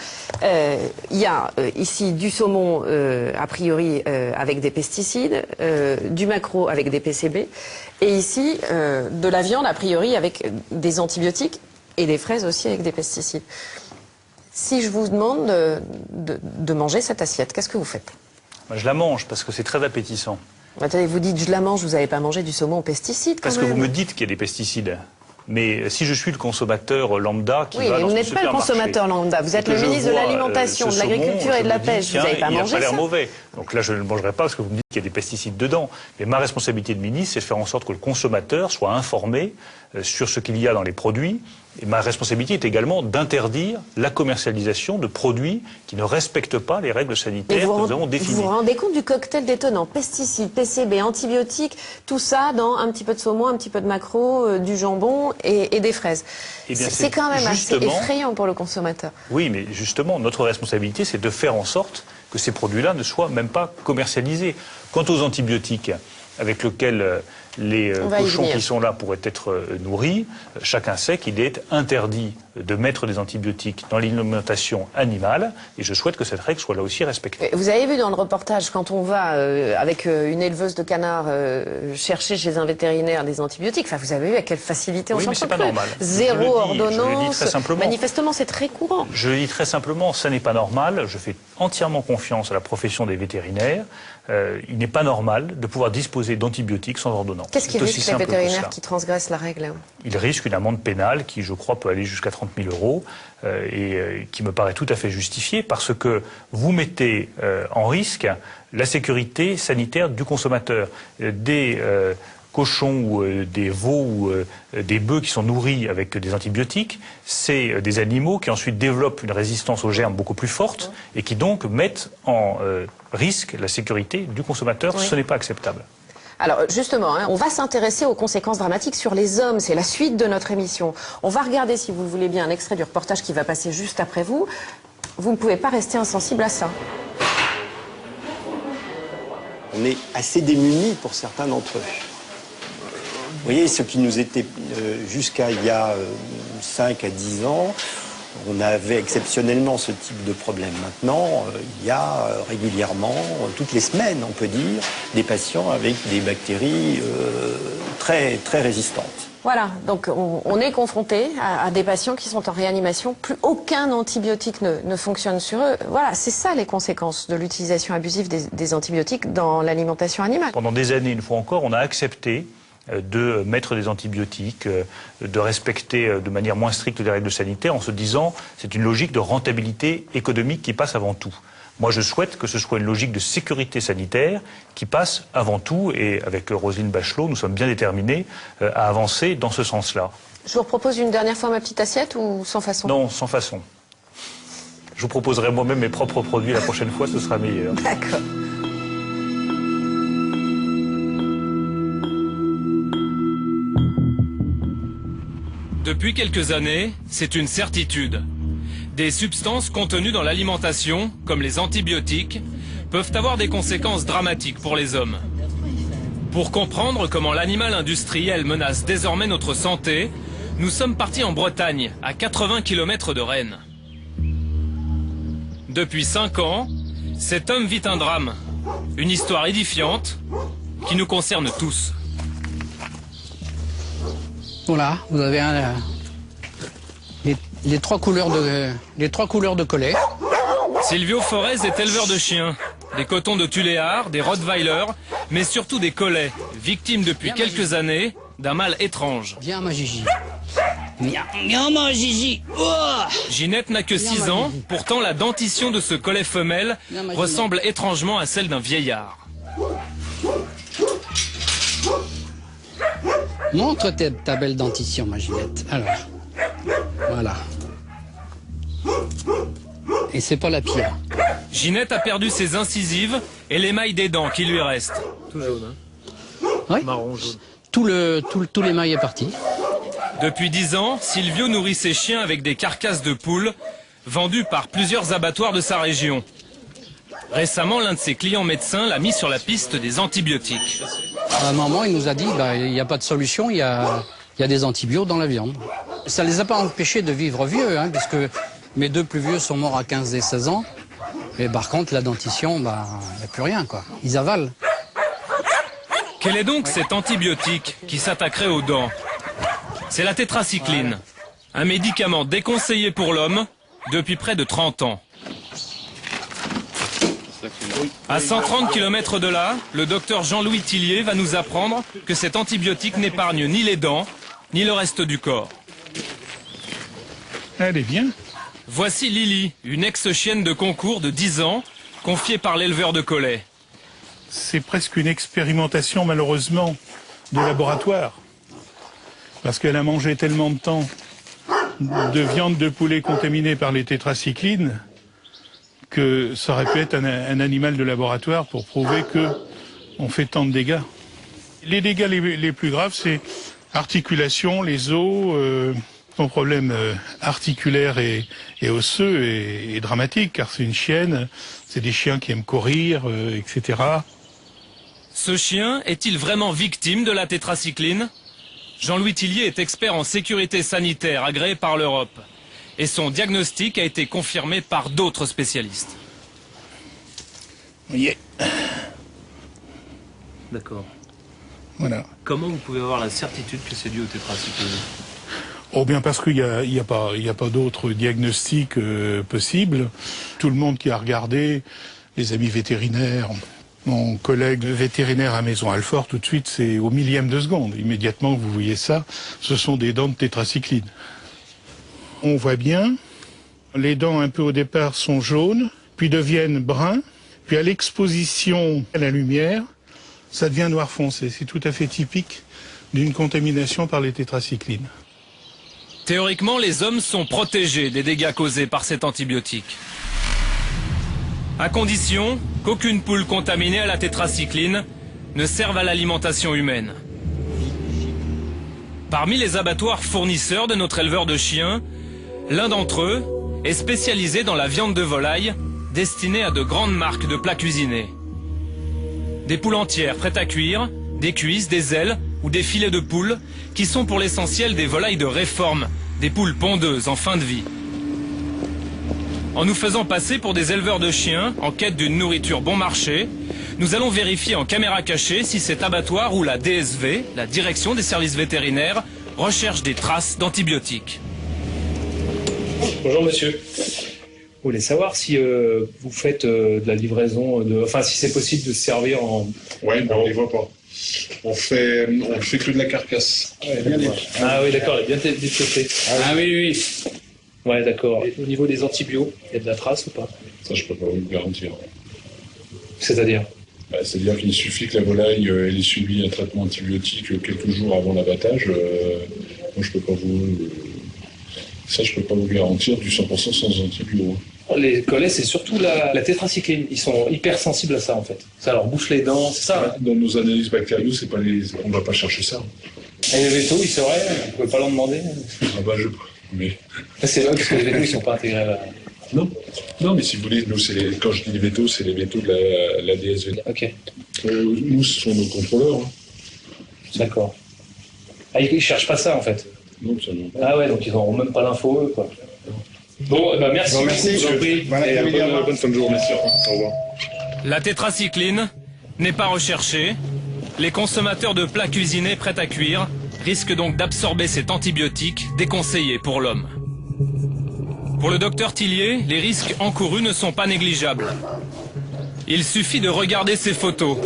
il y a ici du saumon, a priori, avec des pesticides, du maquereau avec des PCB, et ici, de la viande, a priori, avec des antibiotiques, et des fraises aussi avec des pesticides. Si je vous demande de manger cette assiette, qu'est-ce que vous faites? Je la mange, parce que c'est très appétissant. Attendez, vous dites je la mange, vous n'allez pas manger du saumon aux pesticides quand même. Parce que vous me dites qu'il y a des pesticides. Mais si je suis le consommateur lambda qui va dans ce supermarché... Oui, mais vous n'êtes pas le consommateur lambda, vous êtes le ministre de l'Alimentation, de l'Agriculture et de la Pêche, vous n'avez pas mangé ça. Il n'a pas l'air mauvais. Donc là, je ne le mangerai pas parce que vous me dites Il y a des pesticides dedans. Mais ma responsabilité de ministre, c'est de faire en sorte que le consommateur soit informé sur ce qu'il y a dans les produits. Et ma responsabilité est également d'interdire la commercialisation de produits qui ne respectent pas les règles sanitaires que nous avons définies. Vous vous rendez compte du cocktail détonnant? Pesticides, PCB, antibiotiques, tout ça dans un petit peu de saumon, un petit peu de maquereau, du jambon et des fraises. C'est quand même assez effrayant pour le consommateur. Oui, mais justement, notre responsabilité, c'est de faire en sorte que ces produits-là ne soient même pas commercialisés. Quant aux antibiotiques avec lesquels les cochons qui sont là pourraient être nourris, chacun sait qu'il est interdit de mettre des antibiotiques dans l'alimentation animale, et je souhaite que cette règle soit là aussi respectée. Vous avez vu dans le reportage, quand on va avec une éleveuse de canards chercher chez un vétérinaire des antibiotiques, enfin, vous avez vu à quelle facilité on s'en procure. Oui, mais c'est pas normal. Zéro ordonnance. Je le dis très simplement. Manifestement, c'est très courant. Je le dis très simplement, ça n'est pas normal. Je fais entièrement confiance à la profession des vétérinaires. Il n'est pas normal de pouvoir disposer d'antibiotiques sans ordonnance. Qu'est-ce qui risque les vétérinaires qui transgressent la règle? Ils risquent une amende pénale qui, je crois, peut aller jusqu'à 30 000 € et qui me paraît tout à fait justifiée parce que vous mettez en risque la sécurité sanitaire du consommateur. Des cochons ou des veaux ou des bœufs qui sont nourris avec des antibiotiques, c'est des animaux qui ensuite développent une résistance aux germes beaucoup plus forte et qui donc mettent en risque la sécurité du consommateur. Ce n'est pas acceptable. Alors justement, on va s'intéresser aux conséquences dramatiques sur les hommes. C'est la suite de notre émission. On va regarder, si vous le voulez bien, un extrait du reportage qui va passer juste après vous. Vous ne pouvez pas rester insensible à ça. On est assez démunis pour certains d'entre eux. Vous voyez, ce qui nous était jusqu'à il y a 5 à 10 ans, on avait exceptionnellement ce type de problème. Maintenant, il y a régulièrement, toutes les semaines, on peut dire, des patients avec des bactéries très, très résistantes. Voilà, donc on est confronté à des patients qui sont en réanimation. Plus aucun antibiotique ne fonctionne sur eux. Voilà, c'est ça les conséquences de l'utilisation abusive des antibiotiques dans l'alimentation animale. Pendant des années, une fois encore, on a accepté de mettre des antibiotiques, de respecter de manière moins stricte les règles sanitaires en se disant c'est une logique de rentabilité économique qui passe avant tout. Moi, je souhaite que ce soit une logique de sécurité sanitaire qui passe avant tout, et avec Roselyne Bachelot, nous sommes bien déterminés à avancer dans ce sens-là. Je vous propose une dernière fois ma petite assiette ou sans façon? Non, sans façon. Je vous proposerai moi-même mes propres produits la prochaine fois, ce sera meilleur. D'accord. Depuis quelques années, c'est une certitude. Des substances contenues dans l'alimentation, comme les antibiotiques, peuvent avoir des conséquences dramatiques pour les hommes. Pour comprendre comment l'animal industriel menace désormais notre santé, nous sommes partis en Bretagne, à 80 km de Rennes. Depuis 5 ans, cet homme vit un drame, une histoire édifiante qui nous concerne tous. Voilà, vous avez les trois couleurs de collet. Silvio Forez est éleveur de chiens. Des cotons de Tuléar, des Rottweiler, mais surtout des collets, victimes depuis quelques années d'un mal étrange. Viens ma Gigi. Viens ma Gigi. Oh, Ginette n'a que 6 ans, pourtant la dentition de ce collet femelle ressemble étrangement à celle d'un vieillard. Montre ta belle dentition, ma Ginette. Alors, voilà. Et c'est pas la pire. Ginette a perdu ses incisives et l'émail des dents qui lui restent. Tout jaune, hein? Oui. Marron, jaune. Tout l'émail est parti. Depuis 10 ans, Silvio nourrit ses chiens avec des carcasses de poules vendues par plusieurs abattoirs de sa région. Récemment, l'un de ses clients médecins l'a mis sur la piste des antibiotiques. À un moment, il nous a dit il n'y a pas de solution, il y a des antibiotiques dans la viande. Ça ne les a pas empêchés de vivre vieux, hein, puisque mes 2 plus vieux sont morts à 15 et 16 ans. Mais par contre, la dentition, il n'y a plus rien, quoi. Ils avalent. Quel est donc cet antibiotique qui s'attaquerait aux dents? C'est la tétracycline, un médicament déconseillé pour l'homme depuis près de 30 ans. À 130 km de là, le docteur Jean-Louis Tillier va nous apprendre que cet antibiotique n'épargne ni les dents, ni le reste du corps. Elle est bien. Voici Lily, une ex-chienne de concours de 10 ans, confiée par l'éleveur de collets. c'est presque une expérimentation, malheureusement, de laboratoire. Parce qu'elle a mangé tellement de temps de viande de poulet contaminée par les tétracyclines que ça aurait pu être un animal de laboratoire pour prouver qu'on fait tant de dégâts. Les dégâts les plus graves, c'est articulation, les os. Son problème articulaire et osseux est dramatique, car c'est une chienne, c'est des chiens qui aiment courir, etc. Ce chien est-il vraiment victime de la tétracycline? Jean-Louis Tillier est expert en sécurité sanitaire agréé par l'Europe. Et son diagnostic a été confirmé par d'autres spécialistes. Oui. D'accord. Voilà. Comment vous pouvez avoir la certitude que c'est dû au tétracycline? Oh bien parce qu'il n'y a pas d'autres diagnostics possibles. Tout le monde qui a regardé, les amis vétérinaires, mon collègue vétérinaire à Maison Alfort, tout de suite c'est au millième de seconde. Immédiatement que vous voyez ça, ce sont des dents de tétracycline. On voit bien, les dents un peu au départ sont jaunes, puis deviennent bruns, puis à l'exposition à la lumière, ça devient noir foncé. C'est tout à fait typique d'une contamination par les tétracyclines. Théoriquement, les hommes sont protégés des dégâts causés par cet antibiotique. À condition qu'aucune poule contaminée à la tétracycline ne serve à l'alimentation humaine. Parmi les abattoirs fournisseurs de notre éleveur de chiens, l'un d'entre eux est spécialisé dans la viande de volaille destinée à de grandes marques de plats cuisinés. Des poules entières prêtes à cuire, des cuisses, des ailes ou des filets de poules qui sont pour l'essentiel des volailles de réforme, des poules pondeuses en fin de vie. En nous faisant passer pour des éleveurs de chiens en quête d'une nourriture bon marché, nous allons vérifier en caméra cachée si cet abattoir ou la DSV, la Direction des services vétérinaires, recherche des traces d'antibiotiques. Bonjour monsieur. Vous voulez savoir si vous faites de la livraison, enfin si c'est possible de se servir en... Ouais, ben on les voit pas. On fait que de la carcasse. Ah oui, d'accord, elle est bien développée. Ah oui. Ouais, d'accord. Et au niveau des antibiotiques, il y a de la trace ou pas? Ça, je peux pas vous le garantir. C'est-à-dire? C'est-à-dire qu'il suffit que la volaille ait subi un traitement antibiotique quelques jours avant l'abattage. Moi, je peux pas vous... Ça, je peux pas vous garantir du 100% sans antibiotiques. Les collets, c'est surtout la tétracycline. Ils sont hyper sensibles à ça, en fait. Ça leur bouche les dents, c'est ça? Dans nos analyses bactériennes, c'est pas on va pas chercher ça. Et les vétos, c'est vrai, vous pouvez pas leur demander? Ah bah, mais... C'est vrai, parce que les vétos, ils sont pas intégrés à la... Non, mais si vous voulez, nous, quand je dis les vétos, c'est les vétos de la DSV. Ok. Nous, ce sont nos contrôleurs. Hein. D'accord. Ah, ils cherchent pas ça, en fait? Non, ça non. Ah ouais, donc ils n'auront même pas l'info, eux, quoi. Bon, merci. Merci. Bonne fin de journée. Au revoir. La tétracycline n'est pas recherchée. Les consommateurs de plats cuisinés prêts à cuire risquent donc d'absorber cet antibiotique déconseillé pour l'homme. Pour le docteur Tillier, les risques encourus ne sont pas négligeables. Il suffit de regarder ces photos.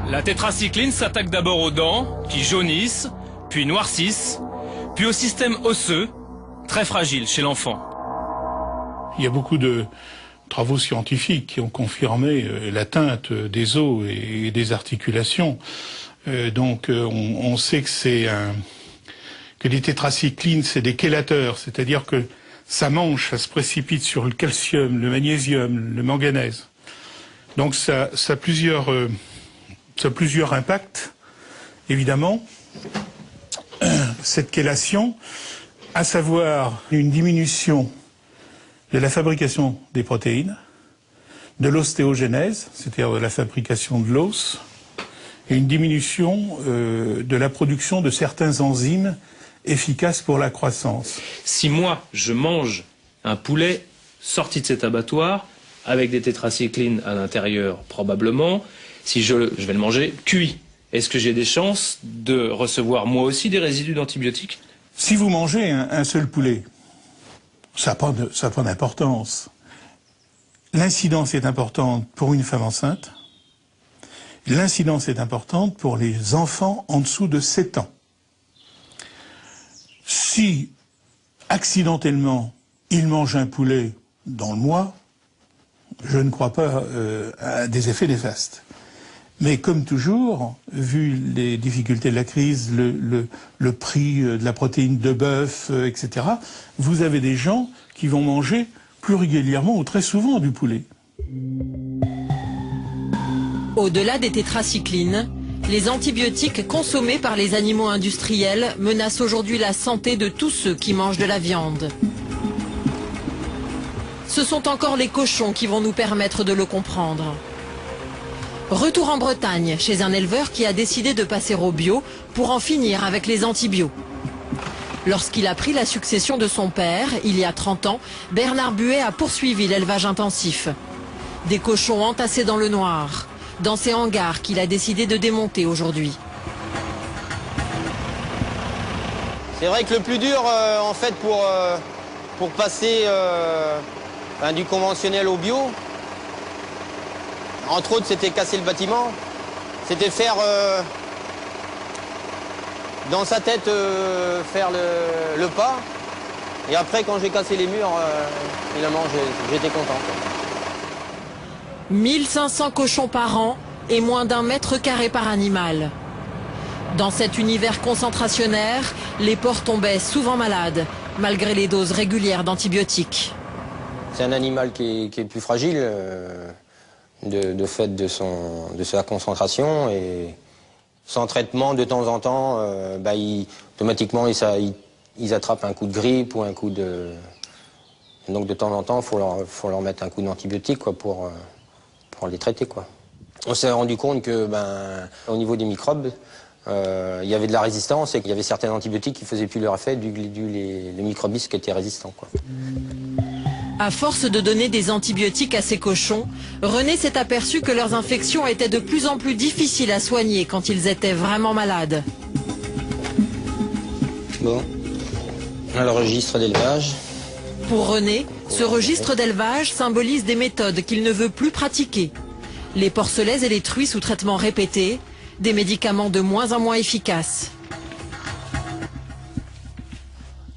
La tétracycline s'attaque d'abord aux dents, qui jaunissent, puis noircissent, puis au système osseux, très fragile chez l'enfant. Il y a beaucoup de travaux scientifiques qui ont confirmé l'atteinte des os et des articulations. Donc on sait que les tétracyclines, c'est des chélateurs, c'est-à-dire que ça mange, ça se précipite sur le calcium, le magnésium, le manganèse. Donc ça a plusieurs impacts, évidemment. Cette chélation, à savoir une diminution de la fabrication des protéines, de l'ostéogenèse, c'est-à-dire de la fabrication de l'os, et une diminution de la production de certains enzymes efficaces pour la croissance. Si moi, je mange un poulet sorti de cet abattoir, avec des tétracyclines à l'intérieur probablement, si je vais le manger cuit, est-ce que j'ai des chances de recevoir moi aussi des résidus d'antibiotiques? Si vous mangez un seul poulet, ça n'a pas d'importance. L'incidence est importante pour une femme enceinte. L'incidence est importante pour les enfants en dessous de 7 ans. Si, accidentellement, ils mangent un poulet dans le mois, je ne crois pas à des effets néfastes. Mais comme toujours, vu les difficultés de la crise, le prix de la protéine de bœuf, etc., vous avez des gens qui vont manger plus régulièrement ou très souvent du poulet. Au-delà des tétracyclines, les antibiotiques consommés par les animaux industriels menacent aujourd'hui la santé de tous ceux qui mangent de la viande. Ce sont encore les cochons qui vont nous permettre de le comprendre. Retour en Bretagne, chez un éleveur qui a décidé de passer au bio pour en finir avec les antibiotiques. Lorsqu'il a pris la succession de son père, il y a 30 ans, Bernard Buet a poursuivi l'élevage intensif. Des cochons entassés dans le noir, dans ces hangars qu'il a décidé de démonter aujourd'hui. C'est vrai que le plus dur, en fait, pour passer du conventionnel au bio, entre autres, c'était casser le bâtiment. C'était faire, dans sa tête, faire le pas. Et après, quand j'ai cassé les murs, finalement, j'étais content. 1500 cochons par an et moins d'1 mètre carré par animal. Dans cet univers concentrationnaire, les porcs tombaient souvent malades, malgré les doses régulières d'antibiotiques. C'est un animal qui est plus fragile, de fait de sa concentration, et sans traitement, de temps en temps, automatiquement, ils attrapent un coup de grippe ou un coup de... Donc de temps en temps, il faut leur mettre un coup d'antibiotique pour les traiter, quoi. On s'est rendu compte que, au niveau des microbes, il y avait de la résistance et qu'il y avait certains antibiotiques qui ne faisaient plus leur effet dû les microbistes qui étaient résistants, quoi. À force de donner des antibiotiques à ces cochons, René s'est aperçu que leurs infections étaient de plus en plus difficiles à soigner quand ils étaient vraiment malades. Bon, le registre d'élevage. Pour René, ce registre d'élevage symbolise des méthodes qu'il ne veut plus pratiquer. Les porcelets et les truies sous traitement répété, des médicaments de moins en moins efficaces.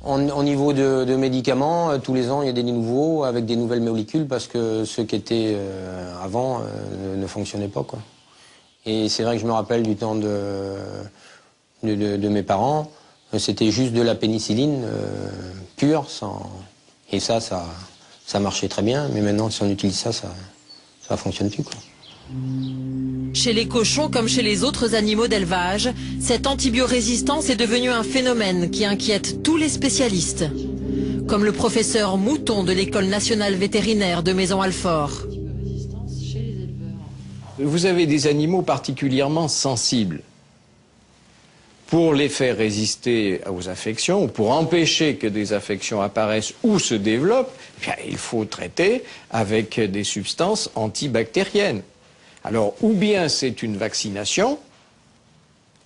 Au niveau de médicaments, tous les ans, il y a des nouveaux avec des nouvelles molécules parce que ceux qui étaient avant ne fonctionnaient pas, quoi. Et c'est vrai que je me rappelle du temps de mes parents, c'était juste de la pénicilline pure, et ça marchait très bien. Mais maintenant, si on utilise ça fonctionne plus, quoi. Chez les cochons comme chez les autres animaux d'élevage, cette antibiorésistance est devenue un phénomène qui inquiète tous les spécialistes. Comme le professeur Mouton de l'École nationale vétérinaire de Maisons-Alfort. Vous avez des animaux particulièrement sensibles. Pour les faire résister aux affections, ou pour empêcher que des affections apparaissent ou se développent, il faut traiter avec des substances antibactériennes. Alors, ou bien c'est une vaccination,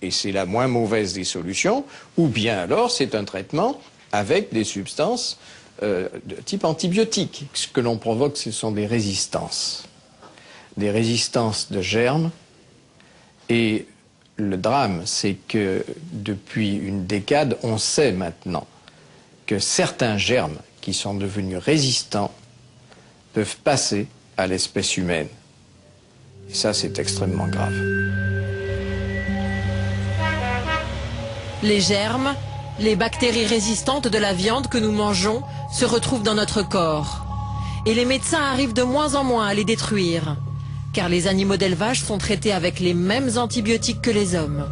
et c'est la moins mauvaise des solutions, ou bien alors c'est un traitement avec des substances de type antibiotique. Ce que l'on provoque, ce sont des résistances de germes. Et le drame, c'est que depuis une décade, on sait maintenant que certains germes qui sont devenus résistants peuvent passer à l'espèce humaine. Et ça, c'est extrêmement grave. Les germes, les bactéries résistantes de la viande que nous mangeons se retrouvent dans notre corps. Et les médecins arrivent de moins en moins à les détruire, car les animaux d'élevage sont traités avec les mêmes antibiotiques que les hommes.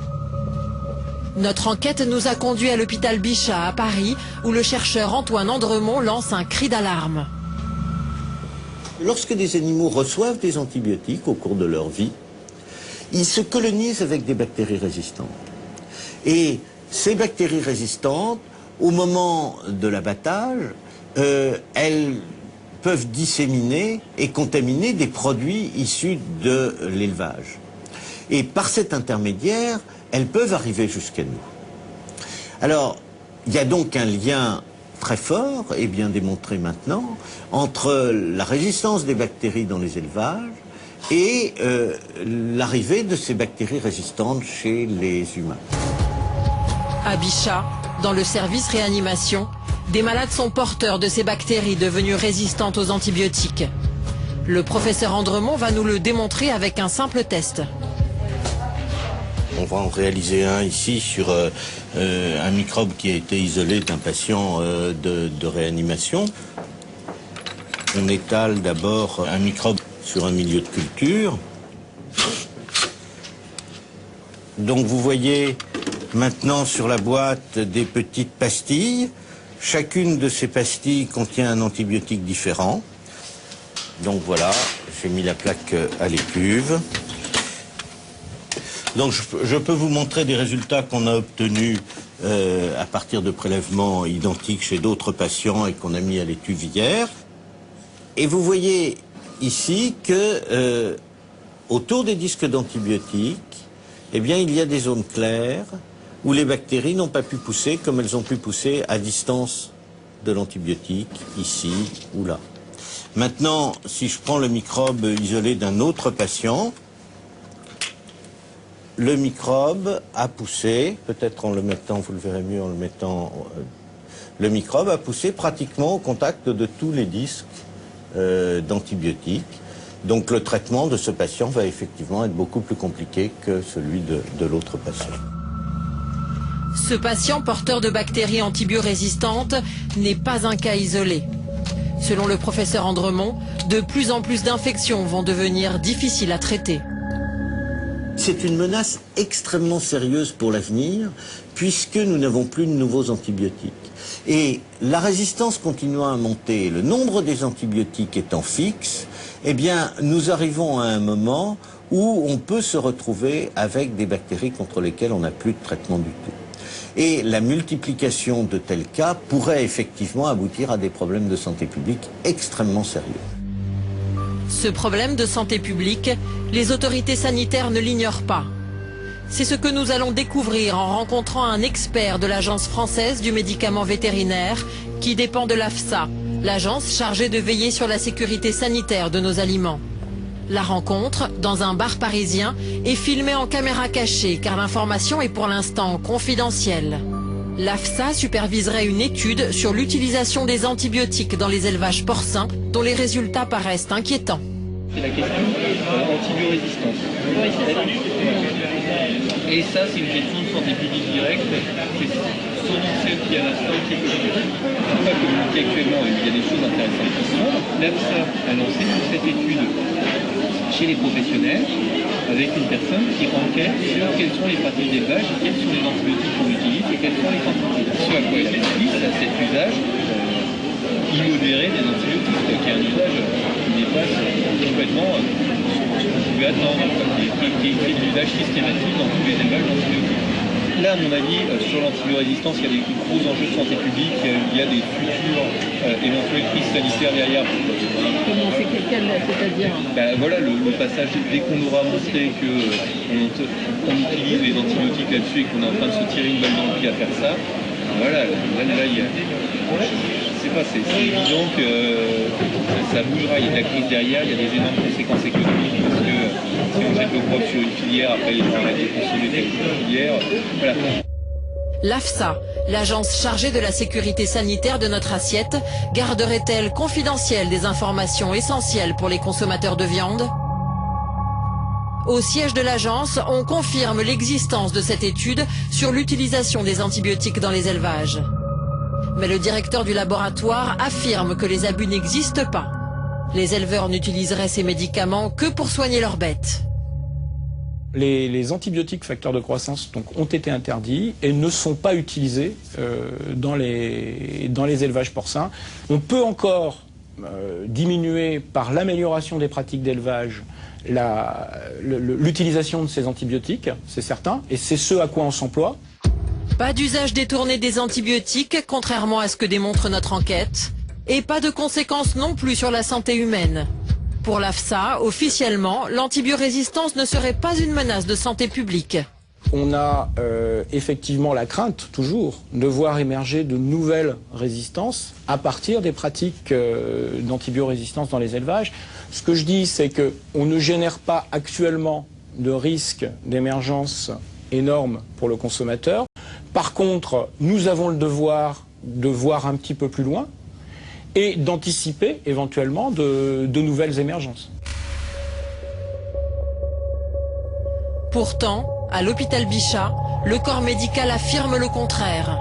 Notre enquête nous a conduit à l'hôpital Bichat à Paris, où le chercheur Antoine Andremont lance un cri d'alarme. Lorsque des animaux reçoivent des antibiotiques au cours de leur vie, ils se colonisent avec des bactéries résistantes. Et ces bactéries résistantes, au moment de l'abattage, elles peuvent disséminer et contaminer des produits issus de l'élevage. Et par cet intermédiaire, elles peuvent arriver jusqu'à nous. Alors, il y a donc un lien très fort, et bien démontré maintenant, entre la résistance des bactéries dans les élevages et l'arrivée de ces bactéries résistantes chez les humains. À Bichat, dans le service réanimation, des malades sont porteurs de ces bactéries devenues résistantes aux antibiotiques. Le professeur Andremont va nous le démontrer avec un simple test. On va en réaliser un ici sur un microbe qui a été isolé d'un patient de réanimation. On étale d'abord un microbe sur un milieu de culture. Donc vous voyez maintenant sur la boîte des petites pastilles. Chacune de ces pastilles contient un antibiotique différent. Donc voilà, j'ai mis la plaque à l'écuve. Donc je peux vous montrer des résultats qu'on a obtenus à partir de prélèvements identiques chez d'autres patients et qu'on a mis à l'étuve hier. Et vous voyez ici que autour des disques d'antibiotiques, eh bien, il y a des zones claires où les bactéries n'ont pas pu pousser comme elles ont pu pousser à distance de l'antibiotique, ici ou là. Maintenant, si je prends le microbe isolé d'un autre patient, le microbe a poussé, peut-être en le mettant, vous le verrez mieux en le mettant, le microbe a poussé pratiquement au contact de tous les disques d'antibiotiques. Donc le traitement de ce patient va effectivement être beaucoup plus compliqué que celui de l'autre patient. Ce patient porteur de bactéries antibiorésistantes n'est pas un cas isolé. Selon le professeur Andremont, de plus en plus d'infections vont devenir difficiles à traiter. C'est une menace extrêmement sérieuse pour l'avenir, puisque nous n'avons plus de nouveaux antibiotiques. Et la résistance continuant à monter, le nombre des antibiotiques étant fixe, eh bien, nous arrivons à un moment où on peut se retrouver avec des bactéries contre lesquelles on n'a plus de traitement du tout. Et la multiplication de tels cas pourrait effectivement aboutir à des problèmes de santé publique extrêmement sérieux. Ce problème de santé publique, les autorités sanitaires ne l'ignorent pas. C'est ce que nous allons découvrir en rencontrant un expert de l'Agence française du médicament vétérinaire qui dépend de l'AFSA, l'agence chargée de veiller sur la sécurité sanitaire de nos aliments. La rencontre, dans un bar parisien, est filmée en caméra cachée car l'information est pour l'instant confidentielle. L'AFSA superviserait une étude sur l'utilisation des antibiotiques dans les élevages porcins dont les résultats paraissent inquiétants. C'est la question antibiorésistance. Et ça, c'est une question de santé publique directe. C'est sans doute celle qui a l'instant qui est communiquée. On ne peut pas communiquer actuellement, il y a des choses intéressantes qui sont. L'AFSA a lancé toute cette étude chez les professionnels avec une personne qui enquête sur quelles sont les pratiques d'élevage, quels sont les antibiotiques qu'on utilise et quelles sont les quantités. Ce à quoi il a expliqué, c'est cet usage immodéré des antibiotiques, qui est un usage qui dépasse complètement ce qu'on pouvait attendre, qui est de l'usage systématique dans tous les élevages d'antibiotiques. Là, à mon avis, sur l'antibiorésistance, il y a des gros enjeux de santé publique, il y a des futures éventuelles crises sanitaires derrière. Comment c'est c'est-à-dire voilà, le passage, dès qu'on aura montré qu'on utilise les antibiotiques là-dessus et qu'on est en train de se tirer une balle dans le pied à faire ça, voilà, là il y a... Je sais pas, c'est évident que ça bougera, il y a de la crise derrière, il y a des énormes conséquences économiques, parce que si on jette l'opprobre sur une filière, après il va être consommé telle filière, voilà. L'AFSA, l'agence chargée de la sécurité sanitaire de notre assiette, garderait-elle confidentielles des informations essentielles pour les consommateurs de viande ? Au siège de l'agence, on confirme l'existence de cette étude sur l'utilisation des antibiotiques dans les élevages. Mais le directeur du laboratoire affirme que les abus n'existent pas. Les éleveurs n'utiliseraient ces médicaments que pour soigner leurs bêtes. Les antibiotiques facteurs de croissance ont été interdits et ne sont pas utilisés dans les élevages porcins. On peut encore diminuer par l'amélioration des pratiques d'élevage l'utilisation de ces antibiotiques, c'est certain, et c'est ce à quoi on s'emploie. Pas d'usage détourné des antibiotiques, contrairement à ce que démontre notre enquête, et pas de conséquences non plus sur la santé humaine. Pour l'AFSA, officiellement, l'antibiorésistance ne serait pas une menace de santé publique. On a effectivement la crainte, toujours, de voir émerger de nouvelles résistances à partir des pratiques d'antibiorésistance dans les élevages. Ce que je dis, c'est qu'on ne génère pas actuellement de risque d'émergence énorme pour le consommateur. Par contre, nous avons le devoir de voir un petit peu plus loin et d'anticiper éventuellement de nouvelles émergences. Pourtant, À l'hôpital Bichat, le corps médical affirme le contraire.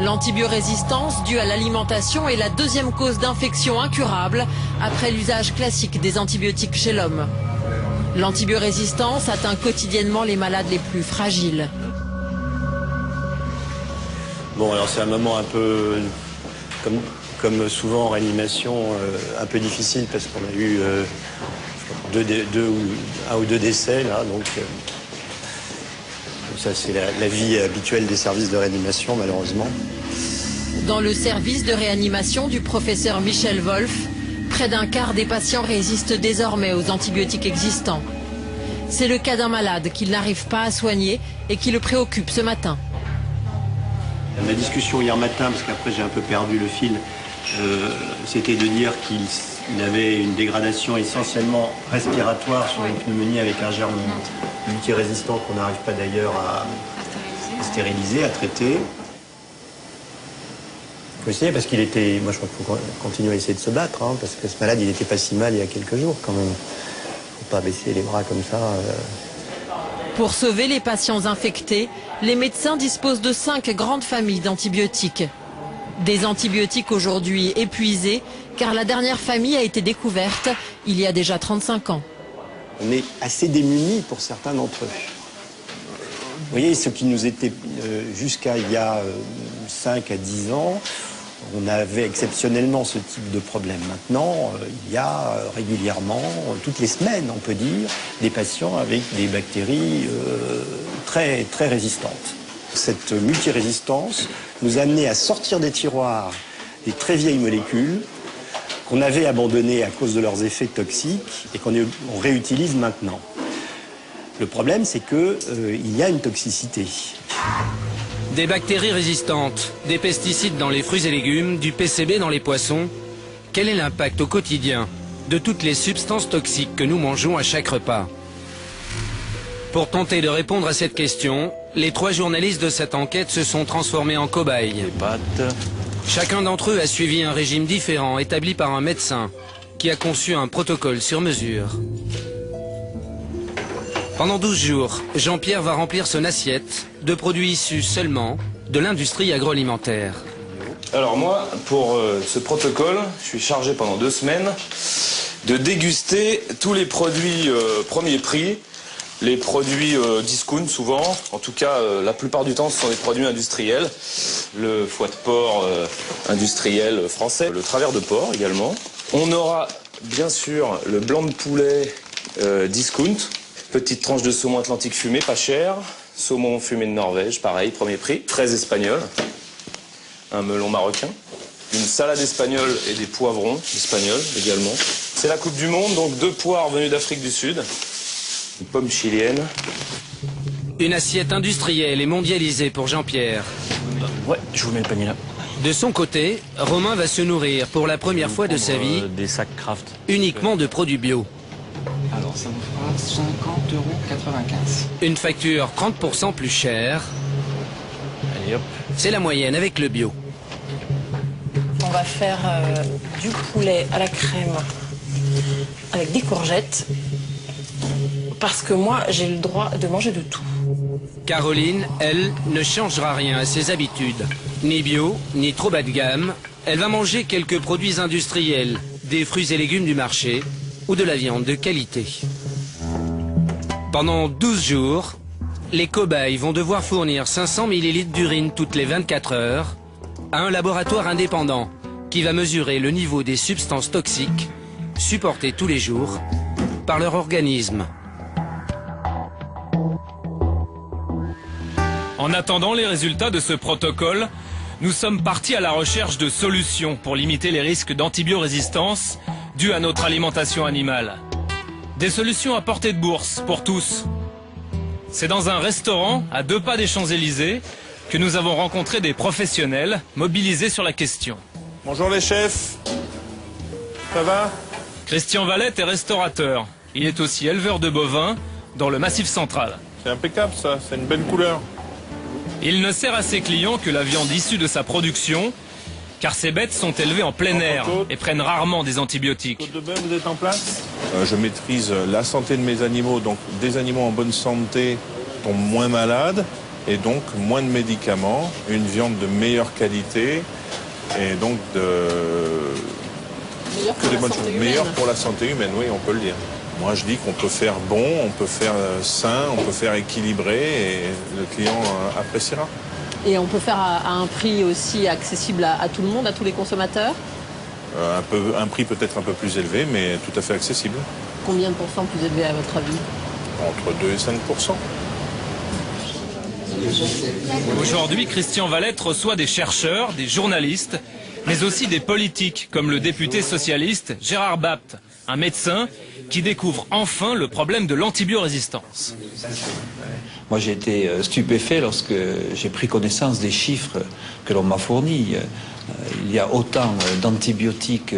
L'antibiorésistance due à l'alimentation est la deuxième cause d'infection incurable après l'usage classique des antibiotiques chez l'homme. L'antibiorésistance atteint quotidiennement les malades les plus fragiles. Bon, alors c'est un moment un peu, comme souvent en réanimation, un peu difficile parce qu'on a eu un ou deux décès là, donc ça c'est la vie habituelle des services de réanimation malheureusement. Dans le service de réanimation du professeur Michel Wolf, près d'un quart des patients résistent désormais aux antibiotiques existants. C'est le cas d'un malade qu'il n'arrive pas à soigner et qui le préoccupe ce matin. Ma discussion hier matin, parce qu'après j'ai un peu perdu le fil, c'était de dire qu'il avait une dégradation essentiellement respiratoire sur une pneumonie avec un germe multirésistant qu'on n'arrive pas d'ailleurs à stériliser, à traiter. Il faut essayer parce qu'il était... Moi je crois qu'il faut continuer à essayer de se battre, hein, parce que ce malade il n'était pas si mal il y a quelques jours quand même. Il ne faut pas baisser les bras comme ça. Pour sauver les patients infectés, les médecins disposent de 5 grandes familles d'antibiotiques. Des antibiotiques aujourd'hui épuisés, car la dernière famille a été découverte il y a déjà 35 ans. On est assez démunis pour certains d'entre eux. Vous voyez, ce qui nous était jusqu'à il y a 5 à 10 ans, on avait exceptionnellement ce type de problème. Maintenant, il y a régulièrement, toutes les semaines, on peut dire, des patients avec des bactéries très, très résistantes. Cette multirésistance nous a amené à sortir des tiroirs des très vieilles molécules qu'on avait abandonnées à cause de leurs effets toxiques et qu'on réutilise maintenant. Le problème, c'est qu'il y a une toxicité. Des bactéries résistantes, des pesticides dans les fruits et légumes, du PCB dans les poissons. Quel est l'impact au quotidien de toutes les substances toxiques que nous mangeons à chaque repas? Pour tenter de répondre à cette question, les 3 journalistes de cette enquête se sont transformés en cobayes. Chacun d'entre eux a suivi un régime différent établi par un médecin qui a conçu un protocole sur mesure. Pendant 12 jours, Jean-Pierre va remplir son assiette de produits issus seulement de l'industrie agroalimentaire. Alors moi, pour ce protocole, je suis chargé pendant 2 semaines de déguster tous les produits premier prix, les produits discount souvent, en tout cas la plupart du temps ce sont des produits industriels, le foie de porc industriel français, le travers de porc également. On aura bien sûr le blanc de poulet discount, petite tranche de saumon atlantique fumé, pas cher, saumon fumé de Norvège, pareil, premier prix, fraises espagnoles, un melon marocain, une salade espagnole et des poivrons espagnols également. C'est la Coupe du Monde, donc 2 poires venues d'Afrique du Sud, une pomme chilienne. Une assiette industrielle et mondialisée pour Jean-Pierre. Ouais, je vous mets le panier là. De son côté, Romain va se nourrir pour la première fois de sa vie des sacs Kraft uniquement de produits bio. Alors ça vous fera 50,95 €. Une facture 30% plus chère. Allez hop. C'est la moyenne avec le bio. On va faire du poulet à la crème avec des courgettes. Parce que moi, j'ai le droit de manger de tout. Caroline, elle, ne changera rien à ses habitudes. Ni bio, ni trop bas de gamme. Elle va manger quelques produits industriels, des fruits et légumes du marché ou de la viande de qualité. Pendant 12 jours, les cobayes vont devoir fournir 500 ml d'urine toutes les 24 heures à un laboratoire indépendant qui va mesurer le niveau des substances toxiques supportées tous les jours par leur organisme. En attendant les résultats de ce protocole, nous sommes partis à la recherche de solutions pour limiter les risques d'antibiorésistance dus à notre alimentation animale. Des solutions à portée de bourse pour tous. C'est dans un restaurant à 2 pas des Champs-Élysées que nous avons rencontré des professionnels mobilisés sur la question. Bonjour les chefs. Ça va? Christian Valette est restaurateur. Il est aussi éleveur de bovins dans le Massif central. C'est impeccable ça, c'est une belle couleur. Il ne sert à ses clients que la viande issue de sa production, car ces bêtes sont élevées en plein air et prennent rarement des antibiotiques. Côte de bœuf, vous êtes en place? Je maîtrise la santé de mes animaux, donc des animaux en bonne santé tombent moins malades et donc moins de médicaments, une viande de meilleure qualité et donc meilleure pour la santé humaine, oui, on peut le dire. Moi, je dis qu'on peut faire bon, on peut faire sain, on peut faire équilibré et le client appréciera. Et on peut faire à un prix aussi accessible à tout le monde, à tous les consommateurs? Un prix peut-être un peu plus élevé, mais tout à fait accessible. Combien de pourcents plus élevé à votre avis? Entre 2 et 5%. Aujourd'hui, Christian Valette reçoit des chercheurs, des journalistes, mais aussi des politiques, comme le député socialiste Gérard Bapt, un médecin qui découvre enfin le problème de l'antibiorésistance. Moi, j'ai été stupéfait lorsque j'ai pris connaissance des chiffres que l'on m'a fournis. Il y a autant d'antibiotiques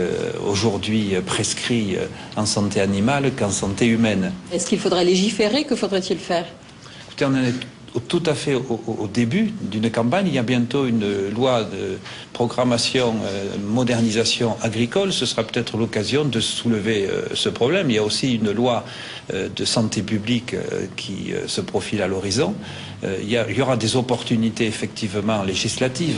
aujourd'hui prescrits en santé animale qu'en santé humaine. Est-ce qu'il faudrait légiférer? Que faudrait-il faire? Écoutez, on en est tout à fait au début d'une campagne. Il y a bientôt une loi de programmation, modernisation agricole. Ce sera peut-être l'occasion de soulever ce problème. Il y a aussi une loi de santé publique qui se profile à l'horizon. Il y aura des opportunités effectivement législatives.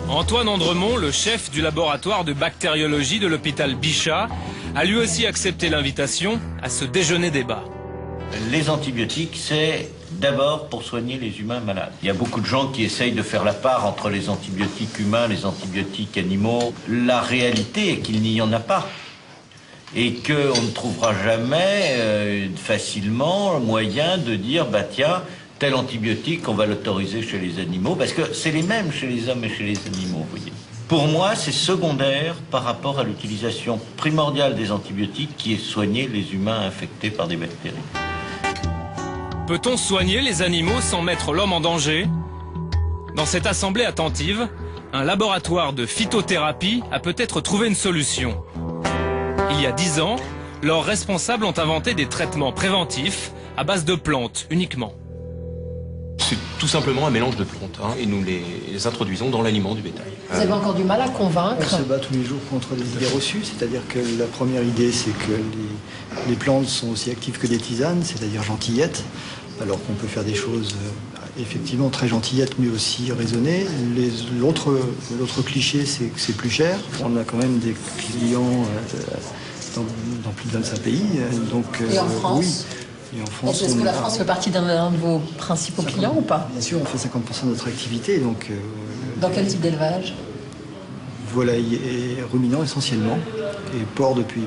Antoine Andremont, le chef du laboratoire de bactériologie de l'hôpital Bichat, a lui aussi accepté l'invitation à ce déjeuner débat. Les antibiotiques, c'est d'abord pour soigner les humains malades. Il y a beaucoup de gens qui essayent de faire la part entre les antibiotiques humains, les antibiotiques animaux. La réalité est qu'il n'y en a pas. Et qu'on ne trouvera jamais facilement moyen de dire, bah tiens, tel antibiotique, on va l'autoriser chez les animaux, parce que c'est les mêmes chez les hommes et chez les animaux, vous voyez. Pour moi, c'est secondaire par rapport à l'utilisation primordiale des antibiotiques qui est soigner les humains infectés par des bactéries. Peut-on soigner les animaux sans mettre l'homme en danger? Dans cette assemblée attentive, un laboratoire de phytothérapie a peut-être trouvé une solution. Il y a 10 ans, leurs responsables ont inventé des traitements préventifs à base de plantes uniquement. C'est tout simplement un mélange de plantes et nous les introduisons dans l'aliment du bétail. Vous avez encore du mal à convaincre? On se bat tous les jours contre les idées reçues, c'est-à-dire que la première idée, c'est que les plantes sont aussi actives que des tisanes, c'est-à-dire gentillettes, alors qu'on peut faire des choses effectivement très gentillettes, mais aussi raisonnées. L'autre cliché, c'est que c'est plus cher. On a quand même des clients dans plus de 25 pays. Donc, et en France? Oui. Et en France, est-ce que la France fait partie d'un de vos principaux clients ou pas? Bien sûr, on fait 50% de notre activité. Donc, dans quel type d'élevage? Volaille et ruminants essentiellement. Et porc depuis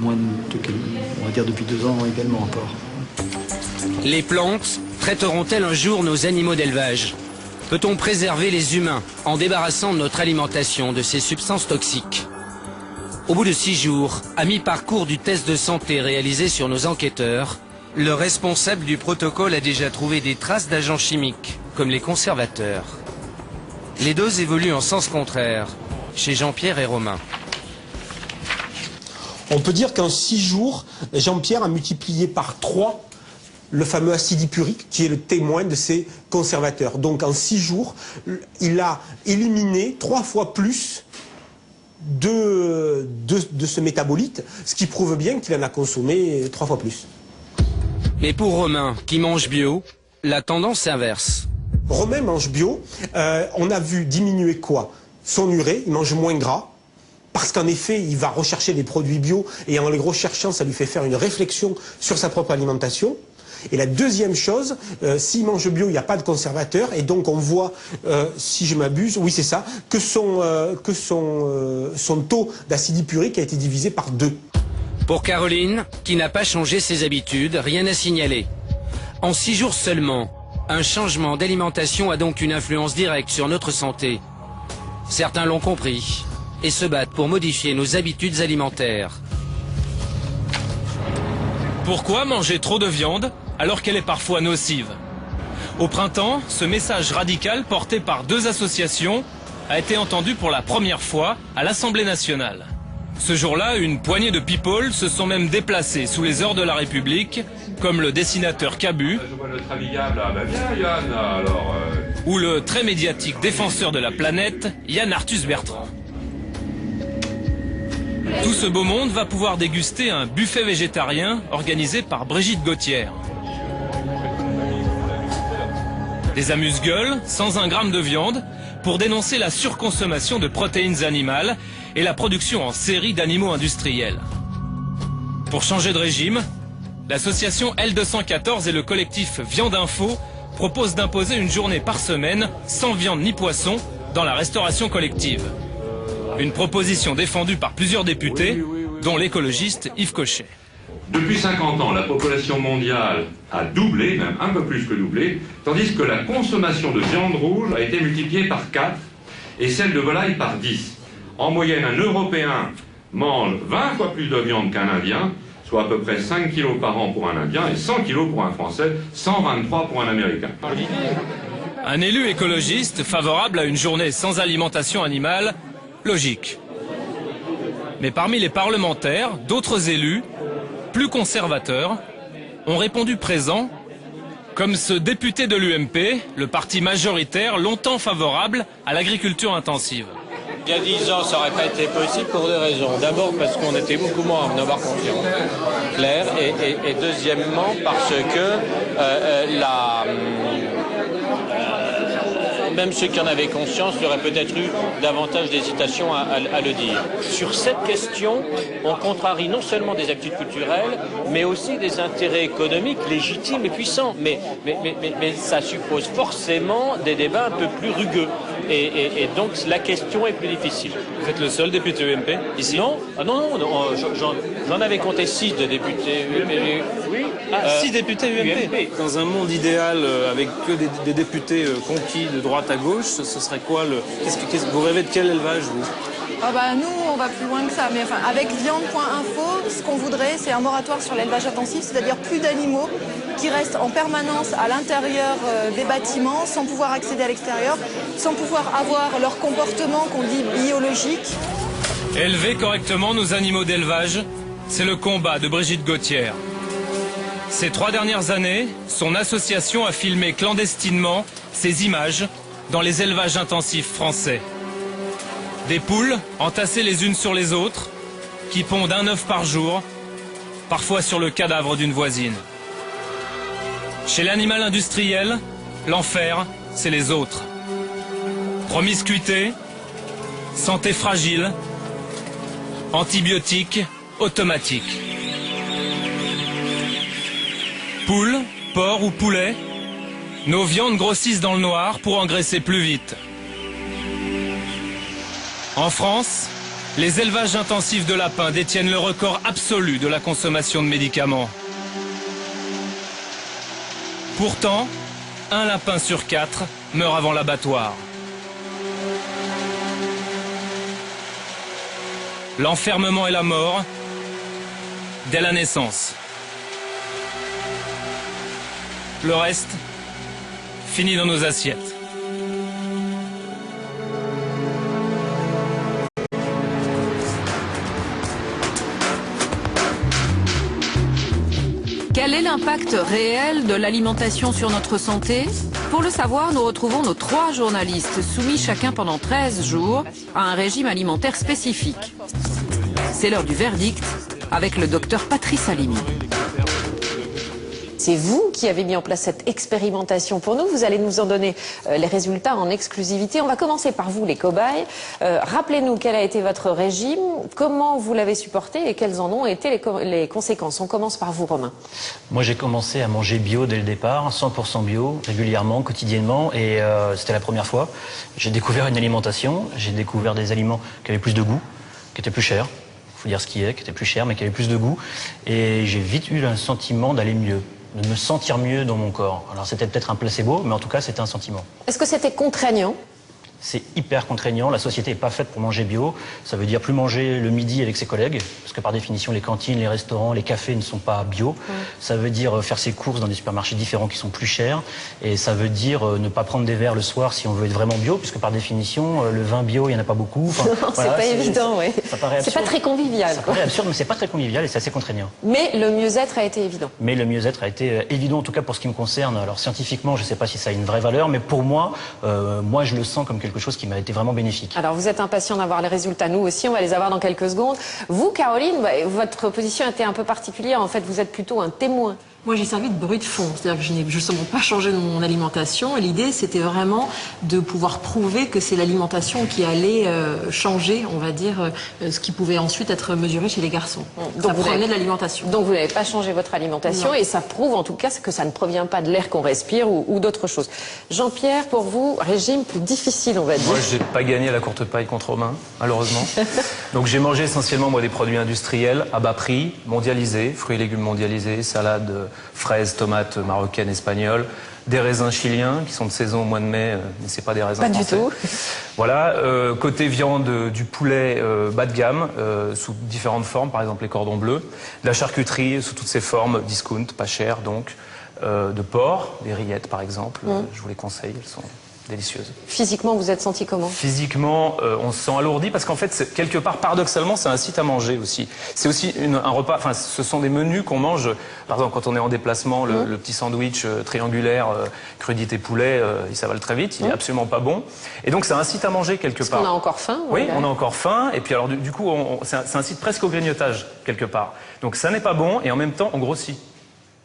on va dire depuis 2 ans également en porc. Les plantes traiteront-elles un jour nos animaux d'élevage? Peut-on préserver les humains en débarrassant notre alimentation de ces substances toxiques? Au bout de 6 jours, à mi-parcours du test de santé réalisé sur nos enquêteurs, le responsable du protocole a déjà trouvé des traces d'agents chimiques, comme les conservateurs. Les doses évoluent en sens contraire, chez Jean-Pierre et Romain. On peut dire qu'en 6 jours, Jean-Pierre a multiplié par 3 le fameux acide hippurique, qui est le témoin de ces conservateurs. Donc en 6 jours, il a éliminé 3 fois plus de ce métabolite, ce qui prouve bien qu'il en a consommé 3 fois plus. Mais pour Romain, qui mange bio, la tendance est inverse. Romain mange bio, on a vu diminuer quoi? Son urée, il mange moins gras, parce qu'en effet, il va rechercher des produits bio, et en les recherchant, ça lui fait faire une réflexion sur sa propre alimentation. Et la deuxième chose, s'il mange bio, il n'y a pas de conservateur, et donc on voit, si je m'abuse, oui c'est ça, que son taux d'acide hippurique a été divisé par 2. Pour Caroline, qui n'a pas changé ses habitudes, rien à signaler. En 6 jours seulement, un changement d'alimentation a donc une influence directe sur notre santé. Certains l'ont compris et se battent pour modifier nos habitudes alimentaires. Pourquoi manger trop de viande alors qu'elle est parfois nocive? Au printemps, ce message radical porté par 2 associations a été entendu pour la première fois à l'Assemblée nationale. Ce jour-là, une poignée de people se sont même déplacés sous les heures de la République, comme le dessinateur Cabu, ou le très médiatique défenseur de la planète, Yann Arthus Bertrand. Tout ce beau monde va pouvoir déguster un buffet végétarien organisé par Brigitte Gauthier. Des amuse-gueules, sans un gramme de viande, pour dénoncer la surconsommation de protéines animales et la production en série d'animaux industriels. Pour changer de régime, l'association L214 et le collectif Viande Info proposent d'imposer une journée par semaine sans viande ni poisson dans la restauration collective. Une proposition défendue par plusieurs députés, dont l'écologiste Yves Cochet. Depuis 50 ans, la population mondiale a doublé, même un peu plus que doublé, tandis que la consommation de viande rouge a été multipliée par 4 et celle de volaille par 10. En moyenne, un Européen mange 20 fois plus de viande qu'un Indien, soit à peu près 5 kilos par an pour un Indien et 100 kilos pour un Français, 123 pour un Américain. Un élu écologiste favorable à une journée sans alimentation animale, logique. Mais parmi les parlementaires, d'autres élus, plus conservateurs, ont répondu présent, comme ce député de l'UMP, le parti majoritaire longtemps favorable à l'agriculture intensive. Il y a 10 ans, ça n'aurait pas été possible pour deux raisons. D'abord parce qu'on était beaucoup moins en avoir confiance, clair, et deuxièmement parce que même ceux qui en avaient conscience, il y aurait peut-être eu davantage d'hésitation à le dire. Sur cette question, on contrarie non seulement des actitudes culturelles, mais aussi des intérêts économiques légitimes et puissants. Mais ça suppose forcément des débats un peu plus rugueux. Et donc la question est plus difficile. Vous êtes le seul député UMP ici? Non, j'en avais compté 6 de députés UMP. Oui. 6 députés UMP. Dans un monde idéal avec que des députés conquis de droite à gauche, ce serait quoi vous rêvez de quel élevage, vous? Nous, on va plus loin que ça. Mais enfin, avec viande.info, ce qu'on voudrait, c'est un moratoire sur l'élevage intensif, c'est-à-dire plus d'animaux qui restent en permanence à l'intérieur des bâtiments, sans pouvoir accéder à l'extérieur, sans pouvoir avoir leur comportement qu'on dit biologique. Élever correctement nos animaux d'élevage, c'est le combat de Brigitte Gauthier. Ces 3 dernières années, son association a filmé clandestinement ces images dans les élevages intensifs français. Des poules entassées les unes sur les autres, qui pondent un œuf par jour, parfois sur le cadavre d'une voisine. Chez l'animal industriel, l'enfer, c'est les autres. Promiscuité, santé fragile, antibiotiques automatiques. Poules, porc ou poulet, nos viandes grossissent dans le noir pour engraisser plus vite. En France, les élevages intensifs de lapins détiennent le record absolu de la consommation de médicaments. Pourtant, un lapin sur 4 meurt avant l'abattoir. L'enfermement et la mort dès la naissance. Le reste finit dans nos assiettes. Quel est l'impact réel de l'alimentation sur notre santé? Pour le savoir, nous retrouvons nos 3 journalistes soumis chacun pendant 13 jours à un régime alimentaire spécifique. C'est l'heure du verdict avec le docteur Patrice Halimi. C'est vous qui avez mis en place cette expérimentation pour nous. Vous allez nous en donner les résultats en exclusivité. On va commencer par vous, les cobayes. Rappelez-nous quel a été votre régime, comment vous l'avez supporté et quelles en ont été les conséquences. On commence par vous, Romain. Moi, j'ai commencé à manger bio dès le départ, 100% bio, régulièrement, quotidiennement. Et c'était la première fois. J'ai découvert une alimentation, j'ai découvert des aliments qui avaient plus de goût, qui étaient plus chers. Il faut dire ce qui est, qui était plus cher, mais qui avait plus de goût. Et j'ai vite eu un sentiment d'aller mieux, de me sentir mieux dans mon corps. Alors c'était peut-être un placebo, mais en tout cas c'était un sentiment. Est-ce que c'était contraignant? C'est hyper contraignant, la société n'est pas faite pour manger bio. Ça veut dire plus manger le midi avec ses collègues, parce que par définition les cantines, les restaurants, les cafés ne sont pas bio. Ça veut dire faire ses courses dans des supermarchés différents qui sont plus chers. Et ça veut dire ne pas prendre des verres le soir si on veut être vraiment bio, puisque par définition le vin bio il n'y en a pas beaucoup. Enfin, non, voilà, c'est pas évident, oui. C'est pas très convivial. Ça paraît absurde, mais c'est pas très convivial et c'est assez contraignant. Mais le mieux-être a été évident. Mais le mieux-être a été évident, en tout cas pour ce qui me concerne. Alors scientifiquement, je ne sais pas si ça a une vraie valeur, mais pour moi, moi je le sens comme quelque chose qui m'a été vraiment bénéfique. Alors vous êtes impatient d'avoir les résultats, nous aussi, on va les avoir dans quelques secondes. Vous, Caroline, votre position était un peu particulière, en fait vous êtes plutôt un témoin Moi, j'ai servi de bruit de fond, c'est-à-dire que je n'ai justement pas changé mon alimentation. Et l'idée, c'était vraiment de pouvoir prouver que c'est l'alimentation qui allait changer, on va dire, ce qui pouvait ensuite être mesuré chez les garçons. Donc ça provenait de l'alimentation. Donc vous n'avez pas changé votre alimentation, non. Et ça prouve en tout cas que ça ne provient pas de l'air qu'on respire ou d'autre chose. Jean-Pierre, pour vous, régime plus difficile, on va dire. Moi, je n'ai pas gagné à la courte paille contre Romain, malheureusement. Donc j'ai mangé essentiellement moi des produits industriels à bas prix, mondialisés, fruits et légumes mondialisés, salades, fraises, tomates marocaines, espagnoles, des raisins chiliens qui sont de saison au mois de mai, mais c'est pas des raisins français. Pas du tout. Voilà, côté viande, du poulet bas de gamme, sous différentes formes, par exemple les cordons bleus, de la charcuterie sous toutes ses formes, discount, pas cher donc, de porc, des rillettes par exemple, je vous les conseille, elles sont délicieuses. Physiquement, vous êtes senti comment? Physiquement, on se sent alourdi parce qu'en fait, quelque part, paradoxalement, ça incite à manger aussi. C'est aussi un repas, enfin, ce sont des menus qu'on mange, par exemple, quand on est en déplacement, le petit sandwich triangulaire, crudité poulet, il s'avale très vite, il est absolument pas bon. Et donc, ça incite à manger quelque part. On a encore faim. Oui, on a encore faim. Et puis, alors, du coup, ça incite presque au grignotage, quelque part. Donc, ça n'est pas bon et en même temps, on grossit.